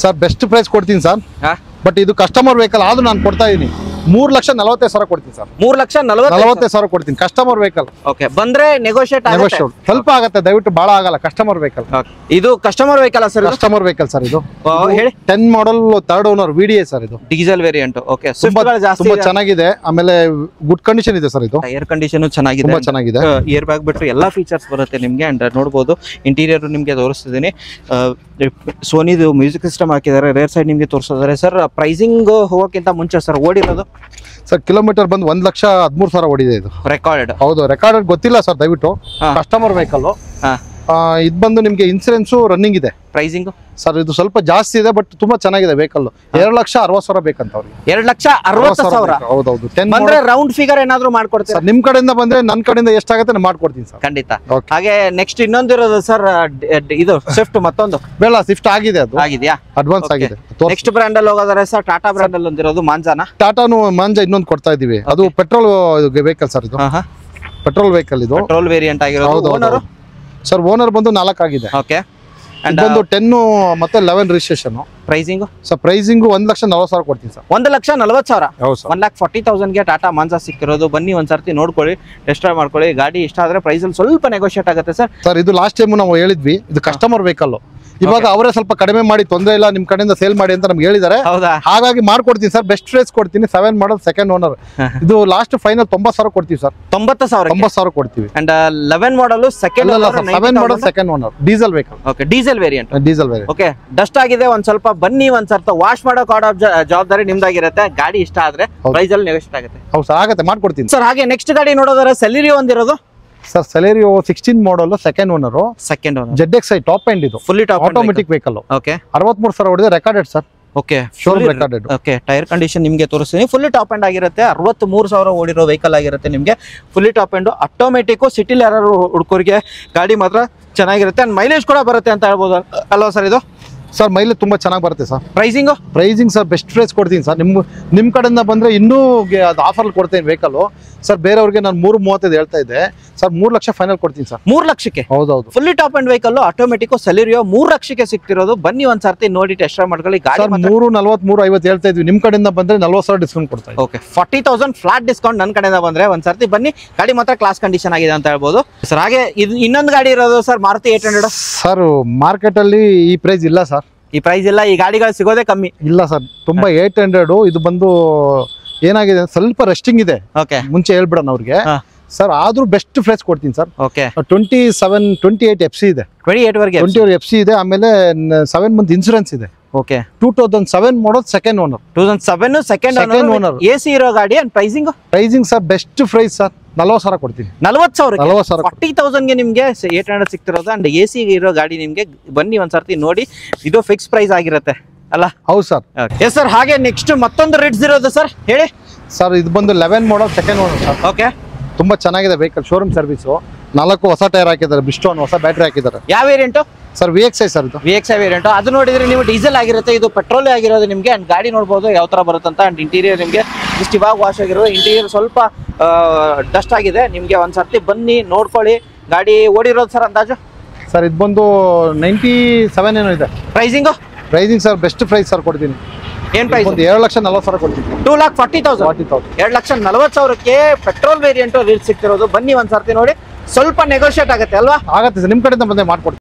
Speaker 2: ಸರ್ ಬೆಸ್ಟ್ ಪ್ರೈಸ್ ಕೊಡ್ತೀನಿ ಸರ್. ಬಟ್ ಇದು ಕಸ್ಟಮರ್ ವೆಹಿಕಲ್ ಆದ್ರೂ ನಾನು ಕೊಡ್ತಾ ಇದೀನಿ 3,40,000 ಕೊಡ್ತೀನಿ ಸರ್. 3,40,000 ಕೊಡ್ತೀನಿ ಕಸ್ಟಮರ್ ವೆಹಿಕಲ್.
Speaker 1: ಓಕೆ, ಬಂದ್ರೆ ನೆಗೋಷಿಯೇಟ್
Speaker 2: ಸ್ವಲ್ಪ ಆಗುತ್ತೆ, ದಯವಿಟ್ಟು ಬಹಳ ಆಗಲ್ಲ. ಕಸ್ಟಮರ್ ವೆಹಿಕಲ್
Speaker 1: ಇದು, customer vehicle sir.
Speaker 2: Customer vehicle sir ಇದು.
Speaker 1: ಹೇಳಿ,
Speaker 2: 10 ಮಾಡಲ್ ಥರ್ಡ್ ಓನರ್ VDA ಸರ್. ಇದು
Speaker 1: ಡೀಸೆಲ್ ವೇರಿಯಂಟ್. ಓಕೆ,
Speaker 2: ತುಂಬಾ ಚೆನ್ನಾಗಿದೆ. ಆಮೇಲೆ ಗುಡ್ ಕಂಡೀಷನ್ ಇದೆ ಸರ್. ಇದು
Speaker 1: ಏರ್ ಕಂಡೀಷನ್ ಚೆನ್ನಾಗಿದೆ,
Speaker 2: ತುಂಬಾ ಚೆನ್ನಾಗಿದೆ.
Speaker 1: ಏರ್ ಬ್ಯಾಗ್ ಬಿಟ್ಟು ಎಲ್ಲಾ ಫೀಚರ್ಸ್ ಬರುತ್ತೆ ನಿಮ್ಗೆ. ಅಂಡ್ ನೋಡಬಹುದು ಇಂಟೀರಿಯರ್ ನಿಮ್ಗೆ ತೋರಿಸ್ತಿದ್ದೀನಿ. ಸೋನಿದು ಮ್ಯೂಸಿಕ್ ಸಿಸ್ಟಮ್ ಹಾಕಿದ್ದಾರೆ. ರೇರ್ ಸೈಡ್ ನಿಮ್ಗೆ ತೋರಿಸಿದ್ದಾರೆ ಸರ್. ಪ್ರೈಸಿಂಗ್ ಹೋಗೋಕ್ಕಿಂತ ಮುಂಚೆ ಸರ್ ಓಡಿರೋದು
Speaker 2: ಸರ್ ಕಿಲೋಮೀಟರ್ ಬಂದು 1,13,000 ಓಡಿದೆ. ಇದು
Speaker 1: ರೆಕಾರ್ಡೆಡ್.
Speaker 2: ಹೌದು, ರೆಕಾರ್ಡೆಡ್ ಗೊತ್ತಿಲ್ಲ ಸರ್, ದಯವಿಟ್ಟು ಕಸ್ಟಮರ್ ವೆಹಿಕಲ್. ಇದು ಬಂದು ನಿಮ್ಗೆ ಇನ್ಸೂರೆನ್ಸ್ ರನ್ನಿಂಗ್ ಇದೆ.
Speaker 1: ಪ್ರೈಸಿಂಗ್
Speaker 2: ಸರ್ ಇದು ಸ್ವಲ್ಪ ಜಾಸ್ತಿ ಇದೆ, ಬಟ್ ತುಂಬಾ ಚೆನ್ನಾಗಿದೆ ವೆಹಿಕಲ್. 2,60,000 ಬೇಕಂತ ಅವ್ರಿಗೆ.
Speaker 1: 2,60,000.
Speaker 2: ಹೌದೌದು.
Speaker 1: ಬಂದ್ರೆ ರೌಂಡ್ ಫಿಗರ್ ಏನಾದ್ರು ಮಾಡ್ಕೊಡ್ತೀರಾ?
Speaker 2: ನಿಮ್ ಕಡೆಯಿಂದ ಬಂದ್ರೆ ನನ್ನ ಕಡೆಯಿಂದ ಎಷ್ಟಾಗುತ್ತೆ ನಾನು ಮಾಡ್ಕೊಡ್ತೀನಿ ಸರ್.
Speaker 1: ಖಂಡಿತ. ಹಾಗೆ ನೆಕ್ಸ್ಟ್ ಇನ್ನೊಂದಿರೋದು ಸರ್, ಇದು ಸ್ವಿಫ್ಟ್ ಮತ್ತೊಂದು
Speaker 2: ಬೇಡ, ಸ್ವಿಫ್ಟ್ ಆಗಿದೆ. ಅದು
Speaker 1: ಆಗಿದೆಯಾ?
Speaker 2: ಅಡ್ವಾನ್ಸ್ ಆಗಿದೆ.
Speaker 1: ನೆಕ್ಸ್ಟ್ ಬ್ರ್ಯಾಂಡ್ ಅಲ್ಲಿ ಹೋಗೋದಾರೆ ಸರ್, ಟಾಟಾ ಬ್ರ್ಯಾಂಡ್ ಅಲ್ಲಿ ಒಂದಿರೋದು ಮಾಂಜಾನ.
Speaker 2: ಟಾಟಾನು ಮಾಂಜಾ ಇನ್ನೊಂದು ಕೊಡ್ತಾ ಇದೀವಿ. ಅದು ಪೆಟ್ರೋಲ್ ವೆಹಿಕಲ್ ಸರ್. ಇದು ಪೆಟ್ರೋಲ್ ವೆಹಿಕಲ್. ಇದು
Speaker 1: ಪೆಟ್ರೋಲ್ ವೇರಿಯಂಟ್ ಆಗಿರೋದು. ಓನರ್
Speaker 2: ಸರ್ ಓನರ್ ಬಂದು 4 ಆಗಿದೆ.
Speaker 1: ಓಕೆ,
Speaker 2: ಬಂದು 10 ಮತ್ತೆ 11 ರಿಜಿಸ್ಟ್ರೇಷನ್.
Speaker 1: ಪ್ರೈಸಿಂಗ್
Speaker 2: ಸರ್ ಪ್ರೈಸಿಂಗ್ 1,40,000 ಕೊಡ್ತೀನಿ ಸರ್.
Speaker 1: 1,40,000.
Speaker 2: ಹೌದು ಸರ್.
Speaker 1: 1,40,000 ಟಾಟಾ ಮಾಂಜಾ ಸಿಕ್ಕಿರೋದು. ಬನ್ನಿ ಒಂದ್ಸರ್ತಿ ನೋಡ್ಕೊಳ್ಳಿ, ಟೆಸ್ಟ್ ಡ್ರೈವ್ ಮಾಡ್ಕೊಳ್ಳಿ. ಗಾಡಿ ಇಷ್ಟ ಆದ್ರೆ ಪ್ರೈಸ್ ಅಲ್ಲಿ ಸ್ವಲ್ಪ ನೆಗೋಷಿಯೇಟ್ ಆಗುತ್ತೆ ಸರ್.
Speaker 2: ಸರ್ ಇದು ಲಾಸ್ಟ್ ಟೈಮ್ ನಾವು ಹೇಳಿದ್ವಿ, ಇದು ಕಸ್ಟಮರ್ ವೆಹಿಕಲ್. ಇವಾಗ ಅವರೇ ಸ್ವಲ್ಪ ಕಡಿಮೆ ಮಾಡಿ, ತೊಂದರೆ ಇಲ್ಲ ನಿಮ್ ಕಡೆಯಿಂದ ಸೇಲ್ ಮಾಡಿ ಅಂತ ನಮ್ಗೆ ಹೇಳಿದ್ದಾರೆ. ಹಾಗಾಗಿ ಮಾಡ್ಕೊಡ್ತೀನಿ ಸರ್. ಬೆಸ್ಟ್ ಪ್ರೈಸ್ ಕೊಡ್ತೀನಿ. 7 ಮಾಡಲ್ ಸೆಕೆಂಡ್ ಓನರ್. ಇದು ಲಾಸ್ಟ್ ಫೈನಲ್ 90,000 ಕೊಡ್ತೀವಿ ಸರ್. 90,000 ಕೊಡ್ತೀವಿ.
Speaker 1: And 11 model second owner.
Speaker 2: 7 model second owner diesel vehicle.
Speaker 1: Okay, diesel variant.
Speaker 2: Okay,
Speaker 1: dust ಆಗಿದೆ ಒಂದ್ ಸ್ವಲ್ಪ. ಬನ್ನಿ ಒಂದ್ ಸ್ವಲ್ಪ ವಾಶ್ ಮಾಡೋ ಜವಾಬ್ದಾರಿ ನಿಮ್ದಾಗಿರುತ್ತೆ. ಗಾಡಿ ಇಷ್ಟ ಆದ್ರೆ ಪ್ರೈಸ್ ಅಲ್ಲಿ ನೆಗೋಷಿಯೇಟ್ ಆಗುತ್ತೆ.
Speaker 2: ಹೌದು ಸರ್, ಆಗುತ್ತೆ, ಮಾಡ್ಕೊಡ್ತೀನಿ
Speaker 1: ಸರ್. ಹಾಗೆ ನೆಕ್ಸ್ಟ್ ಗಾಡಿ ನೋಡೋದಾದ್ರೆ ಸೆಲೆರಿಯೋ ಒಂದಿರೋದು
Speaker 2: sir. Celerio 16 model second owner. ZXi top end. ಇದು
Speaker 1: fully top
Speaker 2: automatic vehicle.
Speaker 1: Okay,
Speaker 2: 63,000 ಹೊಡೆದೆ, recorded sir.
Speaker 1: Okay,
Speaker 2: showroom recorded.
Speaker 1: Okay, tyre condition ನಿಮಗೆ ತೋರಿಸ್ತೀನಿ. ಫುಲ್ಲಿ ಟಾಪ್ ಎಂಡ್ ಆಗಿರುತ್ತೆ. 63,000 ಓಡಿರೋ ವೆಹಿಕಲ್ ಆಗಿರುತ್ತೆ ನಿಮಗೆ. Fully top end automatic. ಸಿಟಿಲಿ ಯಾರು ಹುಡುಗರಿಗೆ ಗಾಡಿ ಮಾತ್ರ ಚೆನ್ನಾಗಿರುತ್ತೆ. ಅಂಡ್ ಮೈಲೇಜ್ ಕೂಡ ಬರುತ್ತೆ ಅಂತ ಹೇಳ್ಬೋದು ಅಲ್ವಾ ಸರ್? ಇದು
Speaker 2: ಸರ್ ಮೈಲೇಜ್ ತುಂಬಾ ಚೆನ್ನಾಗಿ ಬರುತ್ತೆ sir.
Speaker 1: Pricing
Speaker 2: sir best price ಕೊಡ್ತೀನಿ ಸರ್. ನಿಮ್ ಕಡೆಯಿಂದ ಬಂದ್ರೆ ಇನ್ನೂ ಅದು ಆಫರ್ ಕೊಡ್ತೇನೆ ವೆಹಿಕಲ್. ಸರ್ ಬೇರೆಯವ್ರಿಗೆ ನಾನು 3,35 ಹೇಳ್ತಾ ಇದ್ದೆ ಸರ್. 3 ಲಕ್ಷ ಫೈನಲ್ ಕೊಡ್ತೀನಿ ಸರ್.
Speaker 1: 3 ಲಕ್ಷಕ್ಕೆ?
Speaker 2: ಹೌದೌದು.
Speaker 1: Fully top and vehicle automatic Celerio 3 ಲಕ್ಷಕ್ಕೆ ಸಿಗ್ತಿರೋದು. ಬನ್ನಿ ಒಂದ್ಸರ್ತಿ ನೋಡಿ ಟೆಸ್ಟ್ ಡ್ರೈವ್ ಮಾಡ್ಕೊಳ್ಳಿ. ಗಾಡಿ
Speaker 2: 3,40, 3,50 ಹೇಳ್ತಾ ಇದ್ವಿ. ನಿಮ್ ಕಡೆಯಿಂದ ಬಂದ್ರೆ 40,000 ಡಿಸ್ಕೌಂಟ್ ಕೊಡ್ತಾ ಇದ್ದೀವಿ.
Speaker 1: ಓಕೆ, 40,000 ಫ್ಲಾಟ್ ಡಿಸ್ಕೌಂಟ್ ನನ್ನ ಕಡೆಯಿಂದ ಬಂದ್ರೆ ಒಂದ್ಸರ್ತಿ ಬನ್ನಿ. ಗಾಡಿ ಮಾತ್ರ ಕ್ಲಾಸ್ ಕಂಡೀಷನ್ ಆಗಿದೆ ಅಂತ ಹೇಳ್ಬೋದು ಸರ್. ಹಾಗೆ ಇನ್ನೊಂದು ಗಾಡಿ ಇರೋದು ಸರ್, ಮಾರುತಿ 800.
Speaker 2: ಸರ್ ಮಾರ್ಕೆಟ್ ಅಲ್ಲಿ ಈ ಪ್ರೈಸ್ ಇಲ್ಲ ಸರ್.
Speaker 1: ಈ ಪ್ರೈಸ್ ಇಲ್ಲ, ಈ ಗಾಡಿಗಳು ಸಿಗೋದೇ ಕಮ್ಮಿ.
Speaker 2: ಇಲ್ಲ ಸರ್, ತುಂಬಾ 800. ಇದು ಬಂದು ಏನಾಗಿದೆ, ಸ್ವಲ್ಪ ರೆಸ್ಟಿಂಗ್ ಇದೆ.
Speaker 1: ಓಕೆ,
Speaker 2: ಮುಂಚೆ ಹೇಳ್ಬಿಡೋಣ ಅವ್ರಿಗೆ ಸರ್. ಆದ್ರೂ ಬೆಸ್ಟ್ ಪ್ರೈಸ್ ಕೊಡ್ತೀನಿ ಸರ್.
Speaker 1: ಓಕೆ,
Speaker 2: 28 FC ಇದೆ.
Speaker 1: 28
Speaker 2: FC ಇದೆ. ಆಮೇಲೆ 7 ಮಂತ್ ಇನ್ಸೂರೆನ್ಸ್ ಇದೆ.
Speaker 1: Okay,
Speaker 2: 2007 model second owner.
Speaker 1: 2007 second owner. AC ಇರೋ ಗಾಡಿ. And pricing
Speaker 2: sir best price sir. 40,000 ಕೊಡ್ತೀನಿ.
Speaker 1: 40,000.
Speaker 2: 40,000
Speaker 1: ನಿಮ್ಗೆ 800 ಸಿಗ್ತಿರೋದು. ಅಂಡ್ AC ಇರೋ ಗಾಡಿ ನಿಮ್ಗೆ ಬನ್ನಿ ಒಂದ್ಸರ್ತಿ ನೋಡಿ. ಇದು ಫಿಕ್ಸ್ ಪ್ರೈಸ್ ಆಗಿರುತ್ತೆ ಅಲ್ಲ?
Speaker 2: ಹೌದು ಸರ್.
Speaker 1: Yes sir. ಹಾಗೆ ನೆಕ್ಸ್ಟ್ ಮತ್ತೊಂದು ರಿಡ್ಸ್ ಇರೋದು ಸರ್, ಹೇಳಿ
Speaker 2: ಸರ್. ಇದು ಬಂದು 11 ಮಾಡಲ್ ಸೆಕೆಂಡ್ ಓನರ್ ಸರ್.
Speaker 1: ಓಕೆ,
Speaker 2: ತುಂಬಾ ಚೆನ್ನಾಗಿದೆ ವೆಹಿಕಲ್. Showroom service. 4 ಹೊಸ ಟೈರ್ ಹಾಕಿದ್ದಾರೆ. ಬ್ರಿಸ್ಟೋನ್ ಹೊಸ ಬ್ಯಾಟ್ರಿ ಹಾಕಿದ್ದಾರೆ.
Speaker 1: ಯಾವ ವೇರಿಯಂಟ್
Speaker 2: ಸರ್? VXi sir. ಇದು
Speaker 1: VXi ವೇರಿಯಂಟ್. ಅದು ನೋಡಿದ್ರೆ ನೀವು ಡೀಸೆಲ್ ಆಗಿರುತ್ತೆ, ಇದು ಪೆಟ್ರೋಲ್ ಆಗಿರೋದು ನಿಮಗೆ. ಅಂಡ್ ಗಾಡಿ ನೋಡ್ಬೋದು ಯಾವ ತರ ಬರುತ್ತಂತ. ಅಂಡ್ ಇಂಟೀರಿಯರ್ ನಿಮಗೆ ಇಷ್ಟು ಇವಾಗ ವಾಶ್ ಆಗಿರೋದು. ಇಂಟೀರಿಯರ್ ಸ್ವಲ್ಪ ಡಸ್ಟ್ ಆಗಿದೆ. ನಿಮ್ಗೆ ಒಂದ್ಸರ್ತಿ ಬನ್ನಿ ನೋಡ್ಕೊಳ್ಳಿ. ಗಾಡಿ ಓಡಿರೋದು ಸರ್ ಅಂದಾಜು
Speaker 2: ಸರ್? ಇದು ಬಂದು 97 ಏನೋ ಇದೆ. Pricing sir best price sir ಕೊಡ್ತೀನಿ.
Speaker 1: ಏನ್ ಪ್ರೈಸ್?
Speaker 2: 2,40,000 ಕೊಡ್ತೀನಿ.
Speaker 1: 2,40,000. 2,40,000ಕ್ಕೆ ಪೆಟ್ರೋಲ್ ವೇರಿಯಂಟ್ ರೀಲ್ ಸಿಗ್ತಿರೋದು. ಬನ್ನಿ ಒಂದ್ಸರ್ತಿ ನೋಡಿ, ಸ್ವಲ್ಪ ನೆಗೋಷಿಯೇಟ್ ಆಗುತ್ತೆ ಅಲ್ವಾ?
Speaker 2: ಆಗುತ್ತೆ ಸರ್. ನಿಮ್ ಕಡೆಯಿಂದ ಬಂದೆ ಮಾಡ್ಕೊಡ್ತೀನಿ.